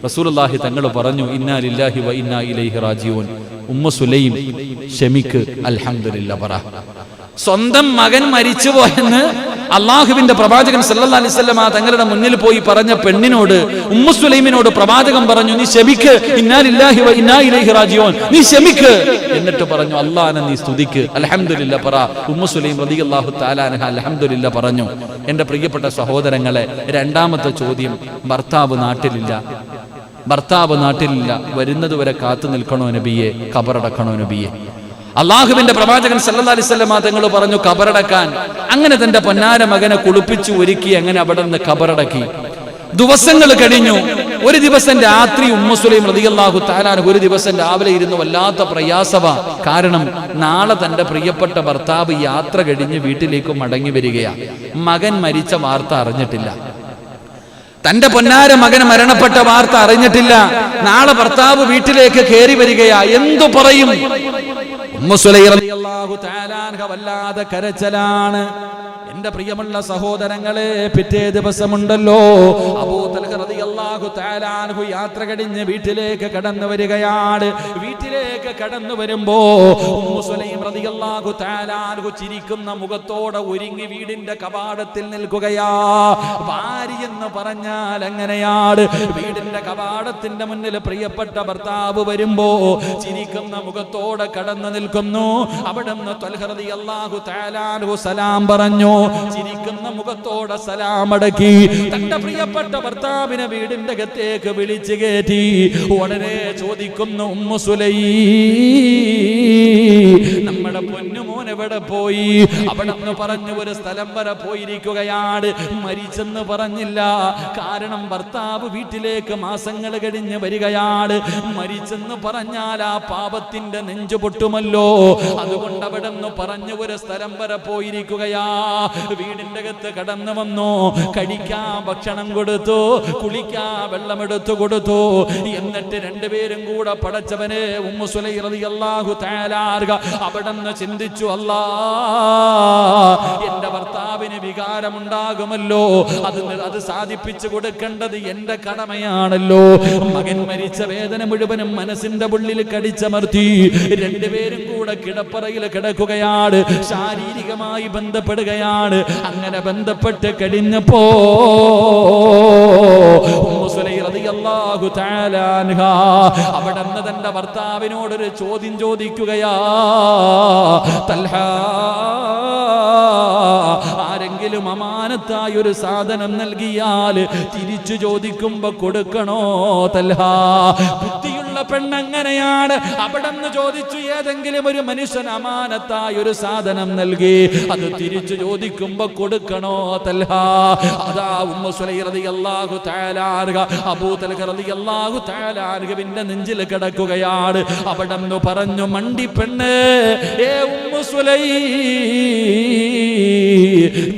റസൂലുള്ളാഹി തങ്ങൾ പറഞ്ഞു, ഇന്നാ ലില്ലാഹി വ ഇന്നാ ഇലൈഹി റാജിഊൻ. ഉമ്മു സുലൈം, ക്ഷമിക്ക്, അൽഹംദുലില്ലാ പറ. സ്വന്തം മകൻ മരിച്ചുപോയെന്ന് അള്ളാഹുവിന്റെ പ്രവാചകൻ സല്ലല്ലാഹു അലൈഹി വസല്ലം തങ്ങളുടെ മുന്നിൽ പോയി പറഞ്ഞ പെണ്ണിനോട്, ഉമ്മു സുലൈമിനോട് പ്രവാചകൻ പറഞ്ഞു, നീ ക്ഷമിക്ക്, ഇന്നാ ലില്ലാഹി വ ഇന്നാ ഇലൈഹി റാജിഊൻ, നീ ക്ഷമിക്ക്. എന്നിട്ട് പറഞ്ഞു, അല്ലാഹനെ നീ സ്തുതിക്ക്, അൽഹംദുലില്ലാ പറ. ഉമ്മു സുലൈം റളിയല്ലാഹു തആല അൻഹ അൽഹംദുലില്ലാ പറഞ്ഞു. എന്റെ പ്രിയപ്പെട്ട സഹോദരങ്ങളെ, രണ്ടാമത്തെ ചോദ്യം, ഭർത്താവ് നാട്ടിലില്ല, ഭർത്താവ് നാട്ടിലില്ല, വരുന്നത് വരെ കാത്തു നിൽക്കണോ നബിയെ, ഖബറടക്കണോ നബിയെ? അള്ളാഹുവിന്റെ പ്രവാചകൻ സല്ലല്ലാഹു അലൈഹി വസല്ലം തങ്ങൾ പറഞ്ഞു ഖബറടക്കാൻ. അങ്ങനെ തന്റെ പൊന്നാര മകനെ കുളിപ്പിച്ചു ഒരുക്കി അങ്ങനെ അവിടെ നിന്ന് ഖബറടക്കി. ദിവസങ്ങൾ കഴിഞ്ഞു. ഒരു ദിവസം രാത്രി ഉമ്മു സുലൈം റളിയല്ലാഹു തആല ഒരു ദിവസം രാവിലെ ഇരുന്ന് വല്ലാത്ത പ്രയാസവാ. കാരണം നാളെ തന്റെ പ്രിയപ്പെട്ട ഭർത്താവ് യാത്ര കഴിഞ്ഞ് വീട്ടിലേക്ക് മടങ്ങി വരികയാണ്. മകൻ മരിച്ച വാർത്ത അറിഞ്ഞിട്ടില്ല. തന്റെ പൊന്നാര മകൻ മരണപ്പെട്ട വാർത്ത അറിഞ്ഞിട്ടില്ല. നാളെ ഭർത്താവ് വീട്ടിലേക്ക് കയറി വരികയാ. എന്തു പറയും? ഉമ്മു സുലൈം റളിയല്ലാഹു തആല അൻഹ വല്ലാതെ കരച്ചലാണ്. എന്റെ പ്രിയമുള്ള സഹോദരങ്ങളെ, പിറ്റേ ദിവസമുണ്ടല്ലോ, അബൂ തൽഹ റളിയല്ലാഹു തആല അൻഹു യാത്ര കഴിഞ്ഞ് വീട്ടിലേക്ക് കടന്നു വരികയാണ്. വീട്ടിലേക്ക് കടന്നു വരുമ്പോ ഉമ്മു സുലൈം റളിയല്ലാഹു തആല അൻഹു ചിരിക്കുന്ന മുഖത്തോടെ ഒരുങ്ങി വീടിന്റെ കവാടത്തിൽ നിൽക്കുകയാ. ഭാര്യ എന്ന് പറഞ്ഞാൽ അങ്ങനെയാണ്. വീടിന്റെ കവാടത്തിന്റെ മുന്നിൽ പ്രിയപ്പെട്ട ഭർത്താവ് വരുമ്പോ ചിരിക്കുന്ന മുഖത്തോടെ കടന്നു നിൽക്കുന്നു. അവിടുന്ന് തൽഹ റളിയല്ലാഹു തആല അൻഹു സലാം പറഞ്ഞു. ചിരിക്കുന്ന മുഖത്തോടെ സലാം അടക്കി തന്റെ പ്രിയപ്പെട്ട ഭർത്താവിനെ വീടിന്റെ അകത്തേക്ക് വിളിച്ചു കയറ്റി. ഉടനെ ചോദിക്കുന്നു, ഉമ്മു സുലൈം, നമ്മുടെ പൊന്നുമോൻ എവിടെ പോയി? അവിടെ നിന്ന് പറഞ്ഞു, ഒരു സ്ഥലം വരെ പോയിരിക്കുകയാണ്, മരിച്ചെന്ന് പറഞ്ഞില്ല. കാരണം ഭർത്താവ് വീട്ടിലേക്ക് മാസങ്ങൾ കഴിഞ്ഞ് വരികയാണ്. മരിച്ചെന്ന് പറഞ്ഞാൽ ആ പാപത്തിന്റെ നെഞ്ചു പൊട്ടുമല്ലോ. അതുകൊണ്ട് അവിടെ നിന്ന് പറഞ്ഞു ഒരു സ്ഥലം വരെ പോയിരിക്കുകയാ. വീടിന്റെ അകത്ത് കടന്നു വന്നു. കഴിക്കാൻ ഭക്ഷണം കൊടുത്തു, കുളിക്കാൻ വെള്ളമെടുത്തു കൊടുത്തു. എന്നിട്ട് രണ്ടുപേരും കൂടെ പടച്ചവനെ, ഉമ്മു സുലൈം റളിയല്ലാഹു തആല അവിടെന്ന് ചിന്തിച്ചു, അല്ലാ, എന്റെ ഭർത്താവിന് വികാരമുണ്ടാകുമല്ലോ, അത് സാധിപ്പിച്ചു കൊടുക്കേണ്ടത് എന്റെ കടമയാണല്ലോ. മകൻ മരിച്ച വേദന മുഴുവനും മനസ്സിന്റെ ഉള്ളിൽ കടിച്ചമർത്തി. രണ്ടുപേരും കൂടെ കിടപ്പറയിൽ കിടക്കുകയാണ്, ശാരീരികമായി ബന്ധപ്പെടുകയാണ്. അങ്ങനെ ബന്ധപ്പെട്ട് കഴിഞ്ഞപ്പോ ഉമ്മു സുലൈം റളിയല്ലാഹു തആല അൻഹ അവിടുന്ന് തന്റെ ഭർത്താവിനോടൊരു ചോദ്യം ചോദിക്കുകയാ. തൽഹ, ആരെങ്കിലും അമാനത്തായി ഒരു സാധനം നൽകിയാൽ തിരിച്ചു ചോദിക്കുമ്പോ കൊടുക്കണോ തൽഹ? ബുദ്ധിയുള്ള പെണ്ണെങ്ങനെയാണ്? അവിടെന്ന് ചോദിച്ചു, ഏതെങ്കിലും ഒരു മനുഷ്യൻ അമാനത്തായി ഒരു സാധനം നൽകി അത് തിരിച്ചു ചോദിക്കുമ്പോ കൊടുക്കണോ തൽഹ? അതാ ഉമ്മു സുലൈം റളിയല്ലാഹു തആല അൻഹ അബൂ തൽഹ റളിയല്ലാഹു തആല അൻഹുവിന്റെ നെഞ്ചിൽ കിടക്കുകയാണ്. അവിടെന്ന് പറഞ്ഞു, മണ്ടി പെണ്ണ്, ഏ ഉമ്മു സുലൈം,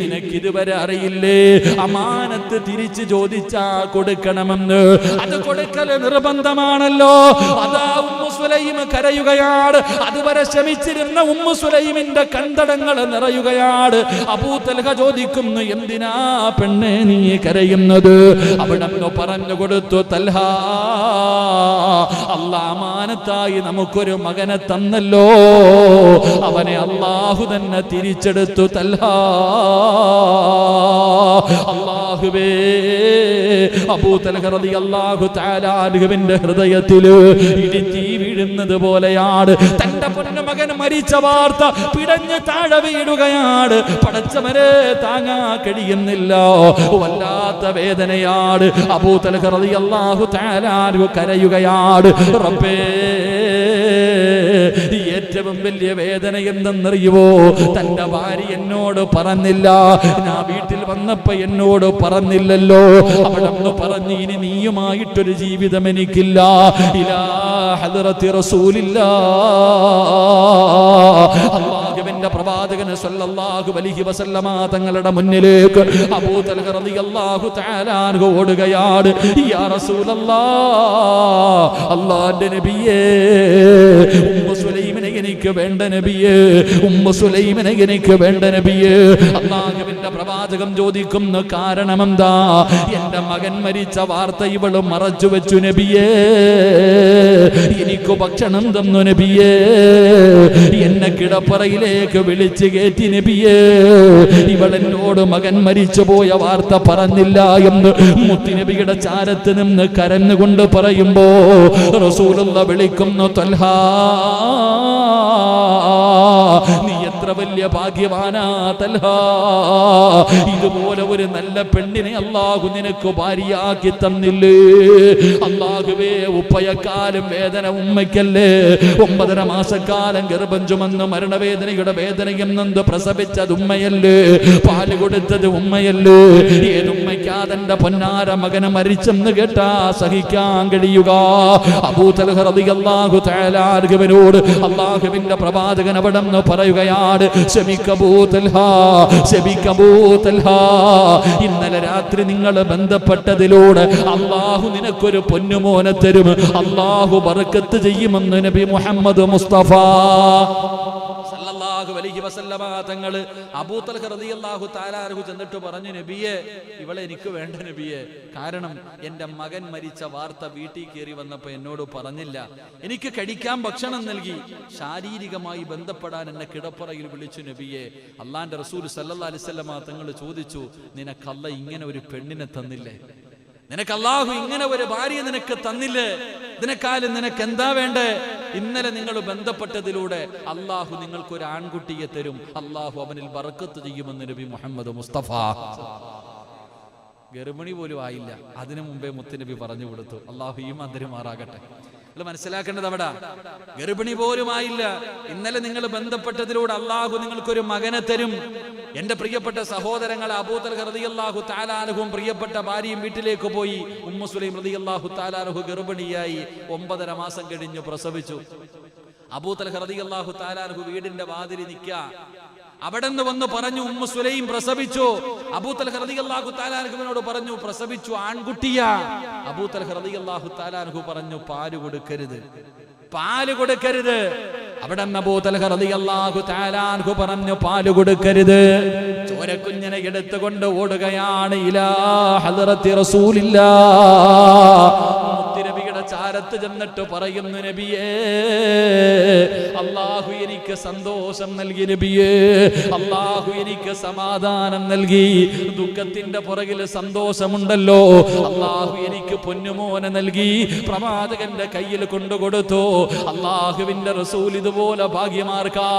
നിനക്കിതുവരെ അറിയില്ലേ അമാനത്ത് തിരിച്ചു ചോദിച്ചാ കൊടുക്കണമെന്ന്? അത് കൊടുക്കൽ നിർബന്ധമാണല്ലോ. അതാ ഉമ്മു സുലൈം കരയുകയാണ്. അതുവരെ ക്ഷമിച്ചിരുന്ന ഉമ്മു സുലൈമിന്റെ കണ്ടടങ്ങൾ നിറയുകയാണ്. അബൂ തൽഹ ചോദിക്കുന്നു, എന്തിനാ പെണ്ണെ നീ കരയുന്നത്? അവിടെ പറഞ്ഞു കൊടുത്തു, തൽഹ, അല്ലാഹ് അമാനത്തായി നമുക്കൊരു മകനെ തന്നല്ലോ, അവനെ അല്ലാഹു തന്നെ തിരിച്ചെടുത്തു തൽഹ. അല്ലാഹുവേ, അബൂ തൽഹ റളിയല്ലാഹു തആല അൻഹുവിന്റെ ഹൃദയത്തിൽ ഇടിത്തീ വീഴുന്നത് പോലെയാണ്. തന്റെ പൊന്നുമകൻ മരിച്ച വാർത്ത പിടഞ്ഞ് താഴെ വീഴുകയാണ്. പടച്ചവനെ താങ്ങാൻ കഴിയുന്നില്ല, വല്ലാത്ത വേദനയാണ്. അബൂ തൽഹ റളിയല്ലാഹു തആല അൻഹു കരയുകയാണ്. റബ്ബേ, ഏറ്റവും ഏറ്റവും വലിയ വേദന എന്തെന്നറിയുവോ? തന്റെ ഭാര്യ എന്നോട് പറഞ്ഞില്ല, ഞാൻ വീട്ടിൽ വന്നപ്പോ എന്നോട് പറഞ്ഞില്ലല്ലോ. അവിടെ നിന്ന് പറഞ്ഞു, ഇനി നീയുമായിട്ടൊരു ജീവിതം എനിക്കില്ല. ഇലാ ഹദ്റത്തി റസൂലില്ലാഹ്, അല്ലാഹുവിന്റെ പ്രവാചകൻ സല്ലല്ലാഹു അലൈഹി വസല്ലമ തങ്ങളുടെ മുന്നിലേക്ക് അബൂ തൽഹ റളിയല്ലാഹു തആല അൻഹു ഓടുകയാണ്. യാ റസൂലല്ലാഹ്, അല്ലാഹുവിന്റെ നബിയേ, ഉമ്മു സുലൈമിനെ എനിക്ക് വേണ്ട നബിയേ, ഉമ്മു സുലൈമിനെ എനിക്ക് വേണ്ട നബിയേ. അല്ലാഹുവിന്റെ പ്രവാചകൻ ചോദിക്കുന്നു, കാരണം എന്താ? എന്റെ മകൻ മരിച്ച വാർത്ത ഇവള് മറച്ചു വെച്ചു നബിയേ, എനിക്ക് ഭക്ഷണം തന്നു നബിയേ, എന്നെ കിടപ്പറയിലേക്ക് വിളിച്ചു കയറ്റി നബിയേ, ഇവളെന്നോട് മകൻ മരിച്ചു പോയ വാർത്ത പറഞ്ഞില്ല എന്ന് മുത്തുനബിയുടെ ചാരത്ത് നിന്ന് കരഞ്ഞുകൊണ്ട് പറയുമ്പോ റസൂലുള്ളാഹി വിളിക്കുന്നു, ത്വൽഹാ, നീ എത്ര വലിയ ഭാഗ്യവാനാ തൽഹാ, ഇതുപോലെ ഒരു നല്ല പെണ്ണിനെ അല്ലാഹു നിനക്ക് ഭാര്യയാക്കി തന്നില്ലേ. അല്ലാഹുവേ, ഉപ്പയെക്കാലും വേദന ഉമ്മയ്ക്കല്ലേ? 9.5 മാസക്കാലം ഗർഭം ചുമന്ന് മരണവേദനയുടെ വേദനയും നൊന്ത് പ്രസവിച്ചത് ഉമ്മയല്ലേ? പാല് കൊടുത്തത് ഉമ്മയല്ലേ? ഏതുമ്മയ്ക്കാ തന്റെ പൊന്നാര മകനെ മരിച്ചെന്ന് കേട്ടാ സഹിക്കാൻ കഴിയുക? അബൂ തൽഹ റളിയല്ലാഹു തആല അൻഹുവിനോട് അല്ലാഹുവിന്റെ പ്രവാചകൻ അവിടെന്ന് പറയുകയാണ്, ശമിക്കബൂ തൽഹാ, ശമിക്കബൂ തൽഹാ, ഇന്നലെ രാത്രി നിങ്ങൾ ബന്ധപ്പെട്ടതിലൂടെ അല്ലാഹു നിനക്കൊരു പൊന്നുമോനെ തരും, അല്ലാഹു ബർക്കത്ത് ചെയ്യുമെന്ന് നബി മുഹമ്മദ് മുസ്തഫ സല്ലല്ലാഹു അലൈഹി വസല്ലമ തങ്ങൾ അബൂ തൽഹ റളിയല്ലാഹു തആല അൻഹു ചെന്നിട്ട് പറഞ്ഞു, നബിയേ, ഇവളെ എനിക്ക് വേണ്ട നബിയേ, കാരണം എന്റെ മകൻ മരിച്ച വാർത്ത വീട്ടിൽ കയറി വന്നപ്പോ എന്നോട് പറഞ്ഞില്ല, എനിക്ക് കഴിക്കാൻ ഭക്ഷണം നൽകി, ശാരീരികമായി ബന്ധപ്പെടാൻ എന്നെ കിടപ്പറയിൽ വിളിച്ചു നബിയേ. അല്ലാഹുവിന്റെ റസൂൽ സല്ലല്ലാഹു അലൈഹി വസല്ലമ തങ്ങൾ ചോദിച്ചു, നിനക്ക് അല്ലാഹ് ഇങ്ങനെ ഒരു പെണ്ണിനെ തന്നില്ലേ? നിനക്ക് അല്ലാഹു ഇങ്ങനെ ഒരു ഭാര്യ നിനക്ക് തന്നില്ലേ? ഇതിനെക്കാളും നിനക്ക് എന്താ വേണ്ടേ? ഇന്നലെ നിങ്ങൾ ബന്ധപ്പെട്ടതിലൂടെ അല്ലാഹു നിങ്ങൾക്കൊരു ആൺകുട്ടിയെ തരും, അല്ലാഹു അവനിൽ ബർക്കത്ത് ചെയ്യുമെന്ന് നബി മുഹമ്മദ് മുസ്തഫ. ഗർഭിണി പോലും ആയില്ല, അതിനു മുമ്പേ മുത്തുനബി പറഞ്ഞു കൊടുത്തു. അല്ലാഹു ഈമാൻ തരുമാറാകട്ടെ. മനസ്സിലാക്കേണ്ടത് അവിടെ ഗർഭിണി പോലും ആയില്ല, ഇന്നലെ നിങ്ങൾ ബന്ധപ്പെട്ടതിലൂടെ അല്ലാഹു നിങ്ങൾക്കൊരു മകനെ തരും. എന്റെ പ്രിയപ്പെട്ട സഹോദരങ്ങൾ, അബൂ തൽഹ റളിയല്ലാഹു തആല അൻഹുവും പ്രിയപ്പെട്ട ഭാര്യയും വീട്ടിലേക്ക് പോയി. ഉമ്മു സുലൈം റളിയല്ലാഹു തആല അൻഹു ഗർഭിണിയായി 9.5 മാസം കഴിഞ്ഞു പ്രസവിച്ചു. അബൂ തൽഹ റളിയല്ലാഹു തആല അൻഹു വീടിന്റെ വാതിലിൽ നിൽക്കുക. അവിടെ നിന്ന് വന്ന് പറഞ്ഞു, ഉമ്മു സുലൈം പ്രസവിച്ചു. അബൂ തൽഹ റളിയല്ലാഹു തആല അൻഹുവിനോട് പറഞ്ഞു, പ്രസവിച്ചു, ആൺകുട്ടിയാ. അബൂ തൽഹ റളിയല്ലാഹു തആല അൻഹു പറഞ്ഞു, പാല് കൊടുക്കരുത്, പാല് കൊടുക്കരുത്. അവിടെ അബൂ തൽഹ റളിയല്ലാഹു തആല അൻഹു പറഞ്ഞു, പാല് കൊടുക്കരുത്. ചോരക്കുഞ്ഞിനെ എടുത്തുകൊണ്ട് ഓടുകയാണ് ഇലാ ഹദ്റത്തി റസൂലില്ലാഹ്. മുത്തുനബിയുടെ ചാരത്ത് ചെന്നിട്ട് പറയുന്നു, നബിയേ, അല്ലാഹു എനിക്ക് സന്തോഷം നൽകി നബിയേ, അല്ലാഹു എനിക്ക് സമാധാനം നൽകി. ദുഃഖത്തിന്റെ പുറകിൽ സന്തോഷമുണ്ടല്ലോ. അല്ലാഹു എനിക്ക് പൊന്നുമോനെ നൽകി, പ്രവാചകന്റെ കയ്യിൽ കൊണ്ടുകൊടുത്തു. അല്ലാഹുവിന്റെ റസൂൽ ഇതുപോലെ ഭാഗ്യമാർക്കാ.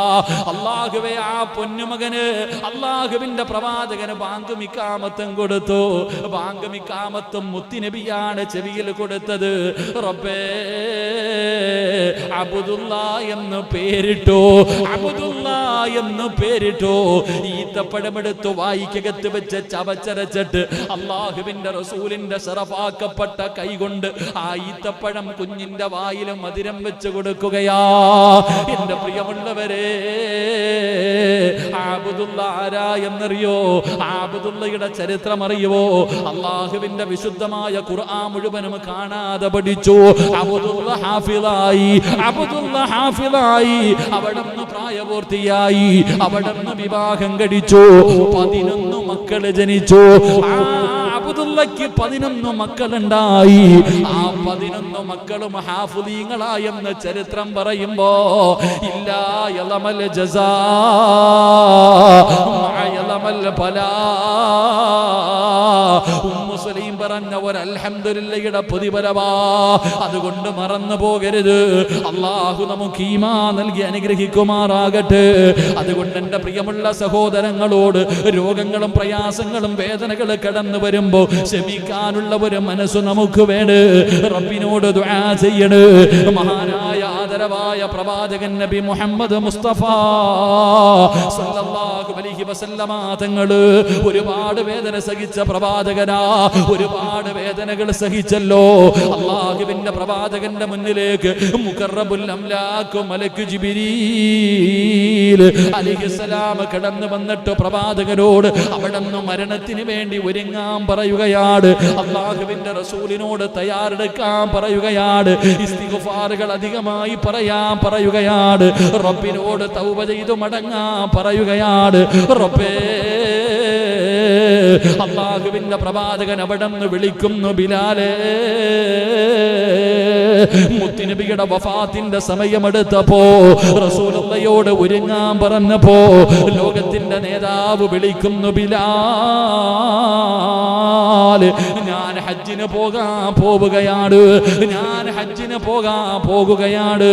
അല്ലാഹുവേ, ആ പൊന്നുമകന് അല്ലാഹുവിന്റെ പ്രവാചകന് ബാങ്ക് മിക്കാമത്തും കൊടുത്തു. ബാങ്ക് മിക്കാമത്തും മുത്തുനബിയാണ് ചെവിയിൽ കൊടുത്തത്. റബ്ബേ, അബ്ദുല്ലാ എന്ന് പേരിട്ടു, അബ്ദുല്ലാ എന്ന് പേരിട്ടു. ഈത്തപ്പഴമെടുത്ത് വായിക്കകത്ത് വെച്ച് ചവച്ചരച്ചിട്ട് അല്ലാഹുവിന്റെ റസൂലിന്റെ ശറഫാക്കപ്പെട്ട കൈകൊണ്ട് ആ ഈത്തപ്പഴം കുഞ്ഞിന്റെ വായിൽ മധുരം വെച്ച് കൊടുക്കുകയാ. എന്റെ പ്രിയമുള്ളവരെ, അബ്ദുല്ല ആരാ എന്നറിയോ? അബ്ദുല്ലയുടെ ചരിത്രം അറിയുവോ? അല്ലാഹുവിന്റെ വിശുദ്ധമായ ഖുർആൻ മുഴുവനും കാണാതെ പഠിച്ചു. അബ്ദുല്ല ഹാഫിളായി, അബ്ദുല്ല ഹാഫിളായി. അവിടുന്ന് പ്രായപൂർത്തിയായി, അവിടുന്ന് വിവാഹം കഴിച്ചു. 11 മക്കള് ജനിച്ചു. അബ്ദുല്ലയ്ക്ക് 11 മക്കളുണ്ടായി. ആ 11 മക്കളും ഹാഫിളീങ്ങളായെന്ന് ചരിത്രം പറയുമ്പോ ഇല്ലാ യലമൽ ജസാ മഅയലമൽ ബലാ. ഉമ്മു സുലൈം പറഞ്ഞ ഒരു അൽഹംദുലില്ലയുടെ പ്രതിഫലമാ. അതുകൊണ്ട് മറന്നു പോകരുത്. അല്ലാഹു നമുക്ക് ഈമാൻ നൽകി അനുഗ്രഹിക്കുമാറാകട്ടെ. അതുകൊണ്ട് എന്റെ പ്രിയമുള്ള സഹോദരങ്ങളോട്, രോഗങ്ങളും പ്രയാസങ്ങളും വേദനകളും കടന്നു വരുമ്പോ ക്ഷമിക്കാനുള്ള ഒരു മനസ്സ് നമുക്ക് വേണം. റബ്ബിനോട് ദുആ ചെയ്യണം. മഹാനായ ആദരവായ പ്രവാചകൻ നബി മുഹമ്മദ് മുസ്തഫ സല്ലല്ലാഹു അലൈഹി വസല്ലമ തങ്ങള് ഒരുപാട് വേദന സഹിച്ച പ്രവാചകനാ. ഒരുപാട് വേദനകൾ സഹിച്ചല്ലോ. അല്ലാഹുവിന്റെ പ്രവാചകന്റെ മുന്നിലേക്ക് മുഖറബുൽ അംലാഖ് മലക്ക് ജിബ്രീൽ അലൈഹിസ്സലാം കടന്നു വന്നിട്ട് പ്രവാചകനോട് അവിടുന്ന് മരണത്തിന് വേണ്ടി ഒരുങ്ങാൻ പറയുകയാണ്. അല്ലാഹുവിന്റെ റസൂലിനോട് തയ്യാറെടുക്കാൻ പറയുകയാണ്. ഇസ്തിഗ്ഫാറുകൾ അധികമായി പറയാൻ പറയുകയാണ്. റബ്ബിനോട് തൗബ ചെയ്തു മടങ്ങാൻ പറയുകയാണ്. റബ്ബേ, അല്ലാഹുവിന്റെ പ്രവാചകൻ അവിടുന്ന് വിളിക്കുന്നു, ബിലാലേ. മുത്തുനബിയുടെ വഫാത്തിന്റെ സമയമെടുത്തപ്പോ റസൂലുള്ളാഹിയോട് ഒരുങ്ങാൻ പറഞ്ഞപ്പോ ലോകത്തിന്റെ നേതാവ് വിളിക്കുന്നു, ബിലാൽ, ഞാൻ ഹജ്ജിന് പോകാൻ പോവുകയാണ്. ഞാൻ ഹജ്ജിന് പോകാൻ പോകുകയാണ്.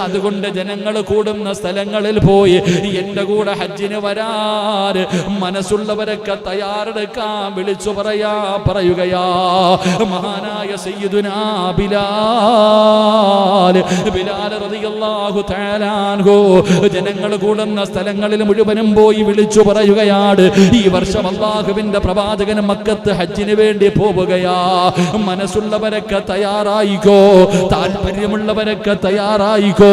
അതുകൊണ്ട് ജനങ്ങൾ കൂടുന്ന സ്ഥലങ്ങളിൽ പോയി എന്റെ കൂടെ ഹജ്ജിന് വരാൻ മനസ്സുള്ളവരൊക്കെ തയ്യാറെടുക്കാൻ വിളിച്ചു പറയുകയാ. മഹാനായ സയ്യിദുനാ ബിലാൽ റളിയല്ലാഹു തആല അൻഹു ജനങ്ങൾ കൂടുന്ന സ്ഥലങ്ങളിൽ മുഴുവനും പോയി വിളിച്ചു പറയുകയാണ്. ഈ വർഷം അല്ലാഹുവിന്റെ പ്രവാചകൻ മക്കത്ത് ഹജ്ജിന് വേണ്ടി പോവുകയാ. മനസ്സുള്ളവരൊക്കെ തയ്യാറായിക്കോ, താല്പര്യമുള്ളവരൊക്കെ തയ്യാറായിക്കോ.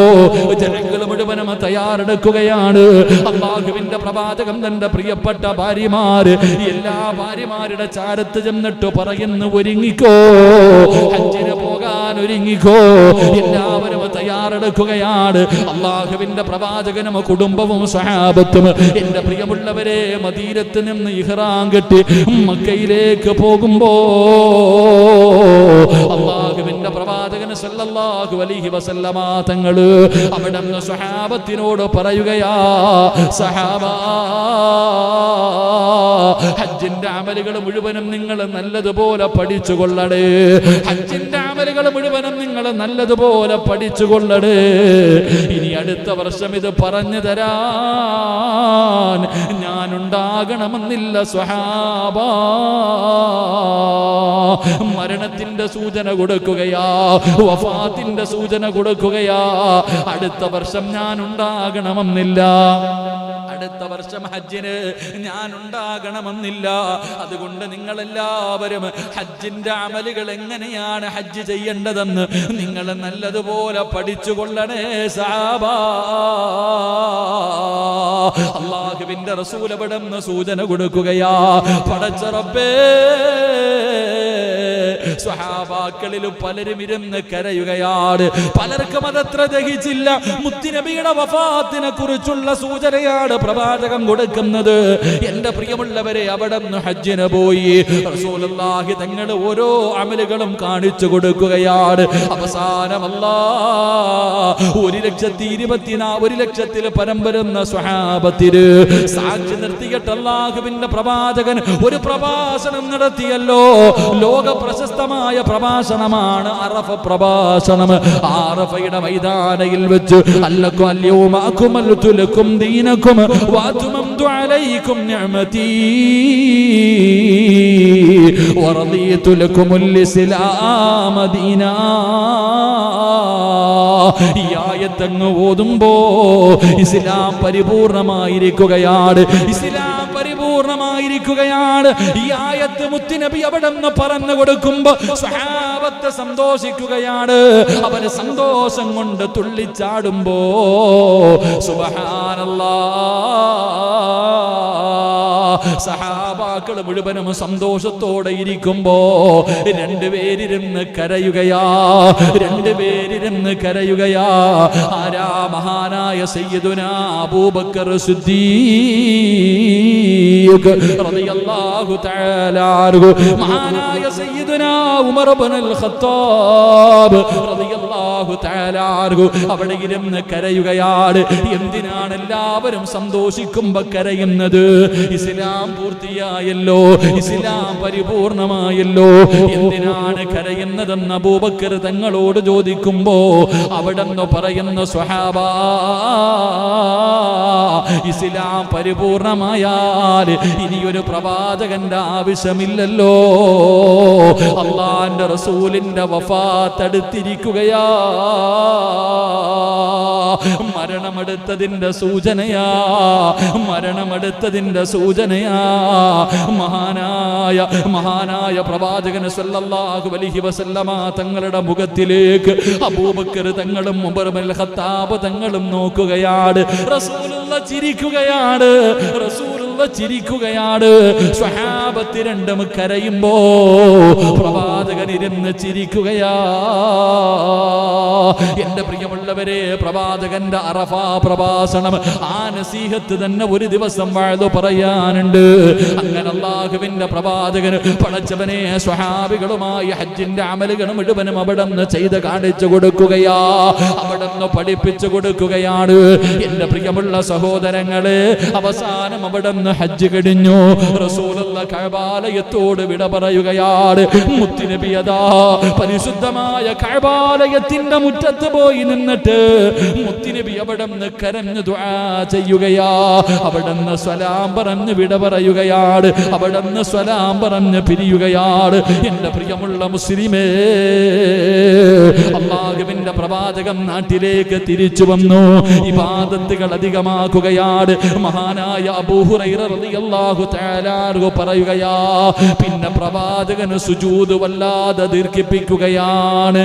ജനങ്ങൾ മുഴുവനും തയ്യാറെടുക്കുകയാണ്. അല്ലാഹുവിന്റെ പ്രവാചകൻ തന്റെ പ്രിയപ്പെട്ട ഭാര്യമാര് എല്ലാ ഭാര്യമാരുടെ ചാരത്ത് ചെന്നിട്ട് പറയുന്നു, ഒരുങ്ങിക്കോ, ഹജ്ജിന് പോകാൻ ഒരുങ്ങിക്കോ. എല്ലാവരും തയ്യാറെടുക്കുകയാണ്. അല്ലാഹുവിന്റെ പ്രവാചകനും കുടുംബവും സഹാബത്തും എന്റെ പ്രിയമുള്ളവരെ മദീനത്ത് നിന്ന് ഇഹ്റാം കെട്ടി മക്കയിലേക്ക് പോകുമ്പോ അല്ലാഹുവിന്റെ പ്രവാചകൻ സല്ലല്ലാഹു അലൈഹി വസല്ലമ തങ്ങള് അവിടുന്ന് സഹാബത്തിനോട് പറയുകയാ, സഹാബാ, ഹജ്ജിന്റെ അമലുകൾ മുഴുവനും നിങ്ങൾ നല്ലതുപോലെ പഠിച്ചുകൊള്ളണേ. ഹജ്ജിന്റെ അമലുകൾ മുഴുവനും നിങ്ങൾ നല്ലതുപോലെ പഠിച്ചുകൊള്ളണേ. ഇനി അടുത്ത വർഷം ഇത് പറഞ്ഞു തരാൻ ഞാനുണ്ടാകണമെന്നില്ല സ്വഹാബാ. മരണത്തിന്റെ സൂചന കൊടുക്കുകയാ, വഫാത്തിന്റെ സൂചന കൊടുക്കുകയാ. അടുത്ത വർഷം ഞാൻ ഉണ്ടാകണമെന്നില്ല. അടുത്ത വർഷം ഹജ്ജിന് ഞാൻ ഉണ്ടാകണമെന്നില്ല. അതുകൊണ്ട് നിങ്ങളെല്ലാവരും ഹജ്ജിന്റെ അമലുകൾ എങ്ങനെയാണ് ഹജ്ജ് ചെയ്യേണ്ടതെന്ന് നിങ്ങൾ നല്ലതുപോലെ പഠിച്ചുകൊള്ളണേ സഹാബാ. അല്ലാഹുവിന്റെ റസൂൽ അവിടുന്ന് സൂചന കൊടുക്കുകയാ. പടച്ച റബ്ബേ, സ്വഹാബാക്കളിൽ പലരും ഇരുന്ന് കരയുകയാണ്. പലർക്കും അതത്ര ദഹിച്ചില്ല. മുത്തുനബിയുടെ വഫാത്തിനെ കുറിച്ചുള്ള സൂചനയാണ് പ്രവാചകൻ കൊടുക്കുന്നത്. എന്റെ പ്രിയമുള്ളവരെ, അവിടുന്ന് ഹജ്ജിന് പോയി റസൂലുള്ളാഹി തങ്ങൾ ഓരോ അമലുകളും കാണിച്ചു കൊടുക്കുകയാണ്. അവസാനം അല്ലാഹ് 1,24,000 പരം വരുന്ന സ്വഹാബത്തിന് സാക്ഷി നിർത്തിയിട്ട് അല്ലാഹുവിന്റെ പ്രവാചകൻ ഒരു പ്രഭാഷണം നടത്തിയല്ലോ. ലോക പ്രശസ്തമായ പ്രഭാഷണമാണ് അറഫ പ്രഭാഷണം. അറഫയുടെ മൈതാനയിൽ വെച്ച് അല്ലക്കും അൽയൗമ അക്മൽതു ലക്കും ദീനക്കും വഅത്മംതു അലൈക്കും നിഅമതി വറദിതു ലക്കുമുൽ ഇസ്ലാമ ദീനാ. ഈ ആയത്തങ്ങ് ഓതുമ്പോ ഇസ്ലാം പരിപൂർണമായിരിക്കുകയാണ്. ഇസ്ലാം പരിപൂർണമായിരിക്കുകയാണ്. ഈ ആയത്ത് മുത്തുനബി അവിടെന്ന് പറഞ്ഞു കൊടുക്കുമ്പോ സ്വഹാബത്ത് സന്തോഷിക്കുകയാണ്. അവര് സന്തോഷം കൊണ്ട് തുള്ളിച്ചാടുമ്പോ സുബ്ഹാനല്ലാഹ്, സഹാബാക്കൾ മുഴുവനും സന്തോഷത്തോടെ ഇരിക്കുമ്പോ രണ്ടുപേരിരുന്ന് കരയുകയാ. ആരാ? മഹാനായ സയ്യിദുനാ അബൂബക്കർ സിദ്ദീഖ് റളിയല്ലാഹു തആല അൻഹു, മഹാനായ സയ്യിദുനാ ഉമർ ഇബ്നുൽ ഖത്താബ് റളിയല്ലാഹു തആല അൻഹു അവിടെ ഇരുന്ന് കരയുകയാണ്. എന്തിനാണ് എല്ലാവരും സന്തോഷിക്കുമ്പോൾ കരയുന്നത്? ഇസ്ലാം പൂർത്തിയായല്ലോ, ഇസ്ലാം പരിപൂർണമായല്ലോ. എന്തിനാണ് കരയുന്നതെന്ന് അബൂബക്കർ തങ്ങളോട് ചോദിക്കുമ്പോ അവിടെന്ന് പറയുന്ന സ്വഹാബാ, ഇസ്ലാം പരിപൂർണമായാൽ ഇനിയൊരു പ്രവാചകന്റെ ആവശ്യമില്ലല്ലോ. അള്ളാന്റെ റസൂലിന്റെ വഫാത്ത് അടുത്തിരിക്കുകയാ. മരണമെടുത്തതിന്റെ സൂചനയാ, മരണമെടുത്തതിന്റെ സൂചനയാ. മഹാനായ പ്രവാചകൻ സല്ലല്ലാഹു അലൈഹി വസല്ലമ തങ്ങളുടെ മുഖത്തിലേക്ക് അബൂബക്കർ തങ്ങളും ഉമർ ഇബ്നുൽ ഖത്താബ് തങ്ങളും നോക്കുകയാണ്. റസൂലുള്ള ചിരിക്കുകയാണ്, റസൂലുള്ള ചിരിക്കുകയാണ്. സ്വഹാബത്ത് രണ്ടും കരയുമ്പോ പ്രവാചകൻ ഇരുന്ന് ചിരിക്കുകയാ. എന്റെ പ്രിയമുള്ളവരെ, പ്രവാചകന്റെ അറഫാ പ്രഭാഷണം, ആ നസീഹത്ത് തന്നെ ഒരു ദിവസം വാഴ്ന്നു പറയാനുണ്ട്. അങ്ങനെ അല്ലാഹുവിന്റെ പ്രവാചകൻ പടച്ചവനെ സ്വഹാബികളുമായി ഹജ്ജിന്റെ അമലുകൾ മുഴുവനും അവിടുന്ന് ചെയ്ത് കാണിച്ചു കൊടുക്കുകയാ, അവിടുന്ന് പഠിപ്പിച്ചു കൊടുക്കുകയാണ്. എന്റെ പ്രിയമുള്ള സഹോദരങ്ങളെ, അവസാനം അവിടുന്ന് ഹജ്ജ് കഴിഞ്ഞു. റസൂലുള്ള കഅബാലയത്തോട് വിട പറയുകയാണ്. മുത്തുനബി അതാ പരിശുദ്ധമായ കഅബാലയത്തിന്റെ മുറ്റത്ത് പോയി നിന്നിട്ട് മുത്തുനബി അവിടുന്ന് കരഞ്ഞു ദുആ ചെയ്യുകയാ. അവിടുന്ന് സലാം പറഞ്ഞ് വിട പറയുകയാണ്, അവിടുന്ന് സലാം പറഞ്ഞ് പിരിയുകയാണ്. എന്റെ പ്രിയമുള്ള മുസ്ലിമേ, അല്ലാഹുവിന്റെ പ്രവാചകൻ നാട്ടിലേക്ക് തിരിച്ചു വന്നു, ഇബാദത്തുകൾ അധികമാക്കുകയാണ്. മഹാനായ അബൂ ഹുറൈറ റളിയല്ലാഹു തആല അൻഹു പറയുകയാ, പിന്നെ പ്രവാചകൻ സുജൂദ് വല്ലാതെ ദീർഘിപ്പിക്കുകയാണ്.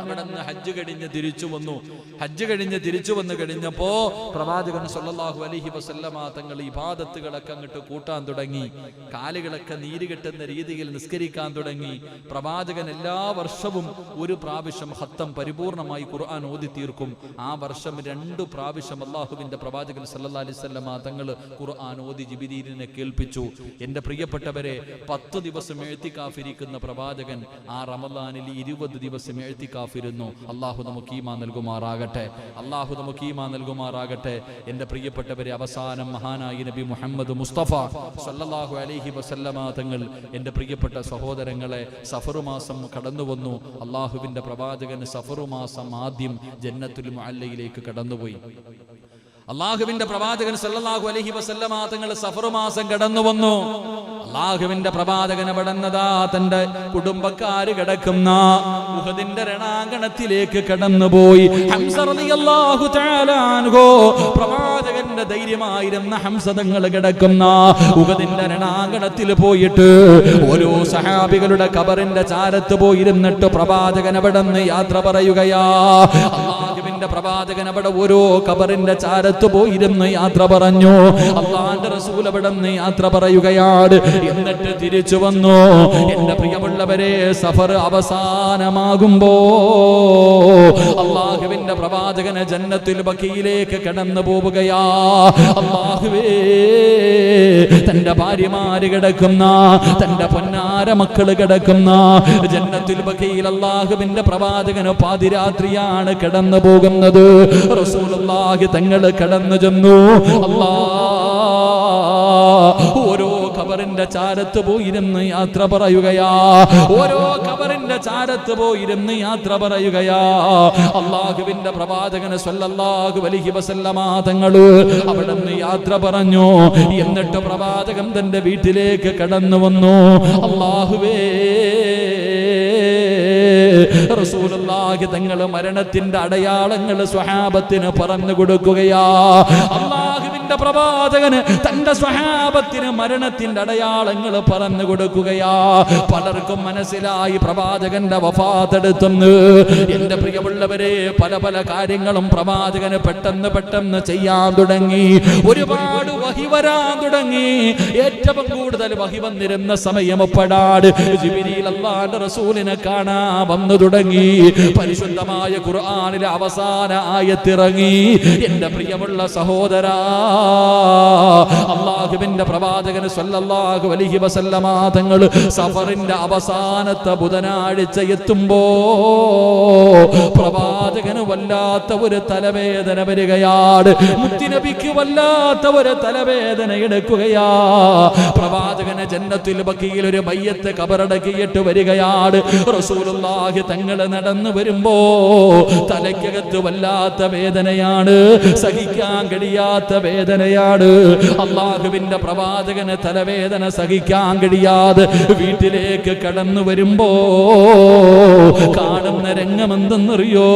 അവിടുന്ന് ഹജ്ജ് കഴിഞ്ഞ് തിരിച്ചു വന്നു. ഹജ്ജ് കഴിഞ്ഞ് തിരിച്ചു വന്നു കഴിഞ്ഞപ്പോ പ്രവാചകൻ സല്ലല്ലാഹു അലൈഹി വസല്ലമ തങ്ങൾ ഇബാദത്തുകളൊക്കെ അങ്ങോട്ട് കൂട്ടാൻ തുടങ്ങി. കാലുകളൊക്കെ നീര് കെട്ടുന്ന രീതിയിൽ നിസ്കരിക്കാൻ തുടങ്ങി. പ്രവാചകൻ എല്ലാ വർഷവും ഒരു പ്രാവശ്യം ഖത്തം പരിപൂർണമായി ഖുർആൻ ഓതി തീർക്കും. ആ വർഷം 2 പ്രാവശ്യം അല്ലാഹുവിന്റെ പ്രവാചകൻ സല്ലല്ലാഹു അലൈഹി വസല്ലമ തങ്ങൾ ഖുർആൻ ഓതി ജിബ്രീലിനെ കേൾപ്പിച്ചു. എന്റെ പ്രിയപ്പെട്ടവരെ, 10 ദിവസം ഇഅ്തികാഫിരിക്കുന്ന പ്രവാചകൻ ആ റമദാനിൽ 20 ദിവസം ഇഅ്തികാഫിരുന്നു. അല്ലാഹു നമുക്ക് ഈമാൻ നൽകുമാറാകട്ടെ, അല്ലാഹു നമുക്ക് ഈമാൻ നൽകുമാറാകട്ടെ. എന്റെ പ്രിയപ്പെട്ടവരെ, അവസാനം മഹാനായ നബി മുഹമ്മദ് മുസ്തഫ സല്ലല്ലാഹു അലൈഹി വസല്ലമ തങ്ങൾ, എന്റെ പ്രിയപ്പെട്ട സഹോദരങ്ങളെ, സഫർ മാസം കടന്നു വന്നു. അല്ലാഹുവിന്റെ പ്രവാചകൻ സഫർ മാസം ആദ്യം ജന്നത്തുൽ മുഅല്ലയിലേക്ക് കടന്നുപോയി. അല്ലാഹുവിന്റെ പ്രവാചകൻ സല്ലല്ലാഹു അലൈഹി വസല്ലമ തങ്ങൾ സഫർ മാസം കടന്നു വന്നു. അല്ലാഹുവിന്റെ പ്രവാചകൻ അവിടുന്നതാ തന്റെ കുടുംബക്കാര് കിടക്കുന്ന ഉഹദിന്റെ രണാങ്കണത്തിലേക്ക് കടന്നുപോയി. ഹംസ റളിയല്ലാഹു തആല അൻഹു, പ്രവാചകന്റെ ധൈര്യമായിരുന്ന ഹംസ തങ്ങൾ കിടക്കുന്ന ഉഹദിന്റെ രണാങ്കണത്തിൽ പോയിട്ട് ഓരോ സഹാബികളുടെ ഖബറിന്റെ ചാരത്ത് പോയിരുന്നിട്ട് പ്രവാചകൻ അവിടുന്ന് യാത്ര പറയുകയാ. അല്ലാഹുവിന്റെ പ്രവാചകൻ അവിടെ ഓരോ ഖബറിന്റെ ചാരത്ത് പോയിരുന്ന് യാത്ര പറഞ്ഞു. അല്ലാഹുവിന്റെ റസൂൽ അവിടുന്ന് യാത്ര പറയുകയാണ്. എന്നിട്ട് തിരിച്ചു വന്നു. എന്റെ പ്രിയമുള്ളവരെ, സഫർ അവസാനമാകുമ്പോ അല്ലാഹുവിന്റെ പ്രവാചകന് ജന്നത്തുൽ ബഖീയിലേക്ക് കടന്നു പോവുകയാ. അല്ലാഹുവേ, തന്റെ ഭാര്യമാര് കിടക്കുന്ന, തന്റെ പൊന്നാര മക്കള് കിടക്കുന്ന ജന്നത്തുൽ ബഖീയിൽ അല്ലാഹുവിന്റെ പ്രവാചകന് പാതിരാത്രിയാണ് കടന്നു പോകുന്നത്. റസൂലുള്ളാഹി തങ്ങൾ കടന്നു ചെന്നു. ഓരോ ഖബറിന്റെ ചാരത്ത് പോയിരുന്ന് യാത്ര പറയുകയാ, ഓരോ ഖബറിന്റെ ചാരത്ത് പോയിരുന്ന് യാത്ര പറയുകയാ. അല്ലാഹുവിന്റെ പ്രവാചകൻ സല്ലല്ലാഹു അലൈഹി വസല്ലമ തങ്ങൾ അവിടുന്ന് യാത്ര പറഞ്ഞു. എന്നിട്ട് പ്രവാചകൻ തന്റെ വീട്ടിലേക്ക് കടന്നു വന്നു. അല്ലാഹുവേ, റസൂലുള്ളാഹി തങ്ങൾ മരണത്തിന്റെ അടയാളങ്ങൾ സ്വഹാബത്തിന് പറഞ്ഞു കൊടുക്കുകയാ. അല്ലാഹുവിന്റെ പ്രവാചകന് തന്റെ സ്വഹാബത്തിന് മരണത്തിന്റെ അടയാളങ്ങൾ പറഞ്ഞു കൊടുക്കുകയാ. പലർക്കും മനസ്സിലായി പ്രവാചകന്റെ വഫാത്ത് അടുത്തെന്ന്. എന്റെ പ്രിയമുള്ളവരെ, പല പല കാര്യങ്ങളും പ്രവാചകന് പെട്ടെന്ന് ചെയ്യാൻ തുടങ്ങി. ഒരുപാട് വഹി വരാൻ തുടങ്ങി. ഏറ്റവും കൂടുതൽ വഹി വന്നിരുന്ന സമയം എപ്പോഴാണ്? ജിബ്രീൽ അല്ലാഹുവിന്റെ റസൂലിനെ കാണാൻ വന്നു തുടങ്ങി. പരിശുദ്ധമായ ഖുർആനിലെ അവസാന ആയത്തിറങ്ങി. എന്റെ പ്രിയമുള്ള സഹോദരാ, അല്ലാഹുവിന്റെ പ്രവാചകൻ സല്ലല്ലാഹു അലൈഹി വസല്ലമ തങ്ങൾ സഫറിന്റെ അവസാനത്തെ ബുധനാഴ്ച എത്തുമ്പോ പ്രവാചകന് വല്ലാത്ത ഒരു തലവേദന വരികയാണ്. മുത്തുനബിക്ക് വല്ലാത്ത ഒരു തലവേദന എടുക്കുകയാ. പ്രവാചകന് ജന്നത്തുൽ ബഖീയിൽ ഒരു മയ്യത്ത് ഖബറടക്കിയിട്ട് വരികയാണ്. റസൂലുള്ളാഹി തങ്ങൾ നടന്നു വരുമ്പോ തലയ്ക്കകത്ത് വല്ലാത്ത വേദനയാണ്, സഹിക്കാൻ കഴിയാത്ത വേദന. തലവേദനയാണ്. അള്ളാഹുവിന്റെ പ്രവാചകന് തലവേദന സഹിക്കാൻ കഴിയാതെ വീട്ടിലേക്ക് കടന്നു വരുമ്പോ കാണുന്ന രംഗമെന്തെന്നറിയോ?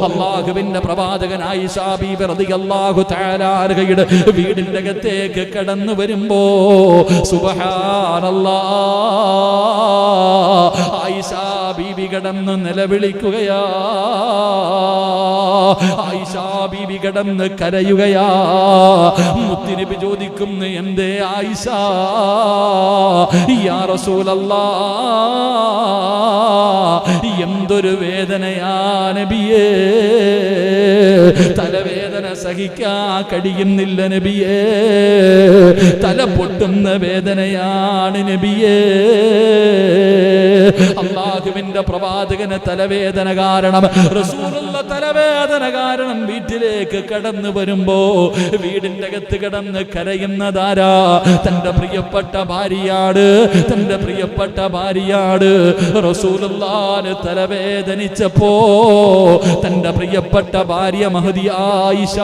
അള്ളാഹുവിന്റെ പ്രവാചകൻ ആയിഷ ബീബി റളിയല്ലാഹു തആല അൻഹയുടെ വീടിന്റെ അകത്തേക്ക് കടന്നു വരുമ്പോ സുബ്ഹാനല്ലാഹ്, ആയിഷ ബീബി കടന്ന് നിലവിളിക്കുകയാ, ആയിഷ ബീബി കടന്ന് കരയുകയാ. മുത്തുനബി ചോദിക്കുന്നു, എന്തേ ആയിഷ? യാ റസൂലല്ലാഹ്, എന്തൊരു വേദനയാ നബിയേ, തലവേദന സഹിക്കാൻ കഴിയുന്നില്ല നബിയേ, തല പൊട്ടുന്ന വേദനയാണ് നബിയേ. അള്ളാഹുവിന്റെ പ്രവാചകന് തലവേദന കാരണം, റസൂലുള്ള തലവേദന കാരണം വീട്ടിലേക്ക് കടന്നു വരുമ്പോ വീടിന്റെ അകത്ത് കിടന്ന് കരയുന്നതാരാ? തന്റെ പ്രിയപ്പെട്ട ഭാര്യയാണ്, തന്റെ പ്രിയപ്പെട്ട ഭാര്യയാണ്. റസൂലുള്ളാഹിന് തലവേദനിച്ചപ്പോ തന്റെ പ്രിയപ്പെട്ട ഭാര്യ മഹദി ആയിഷ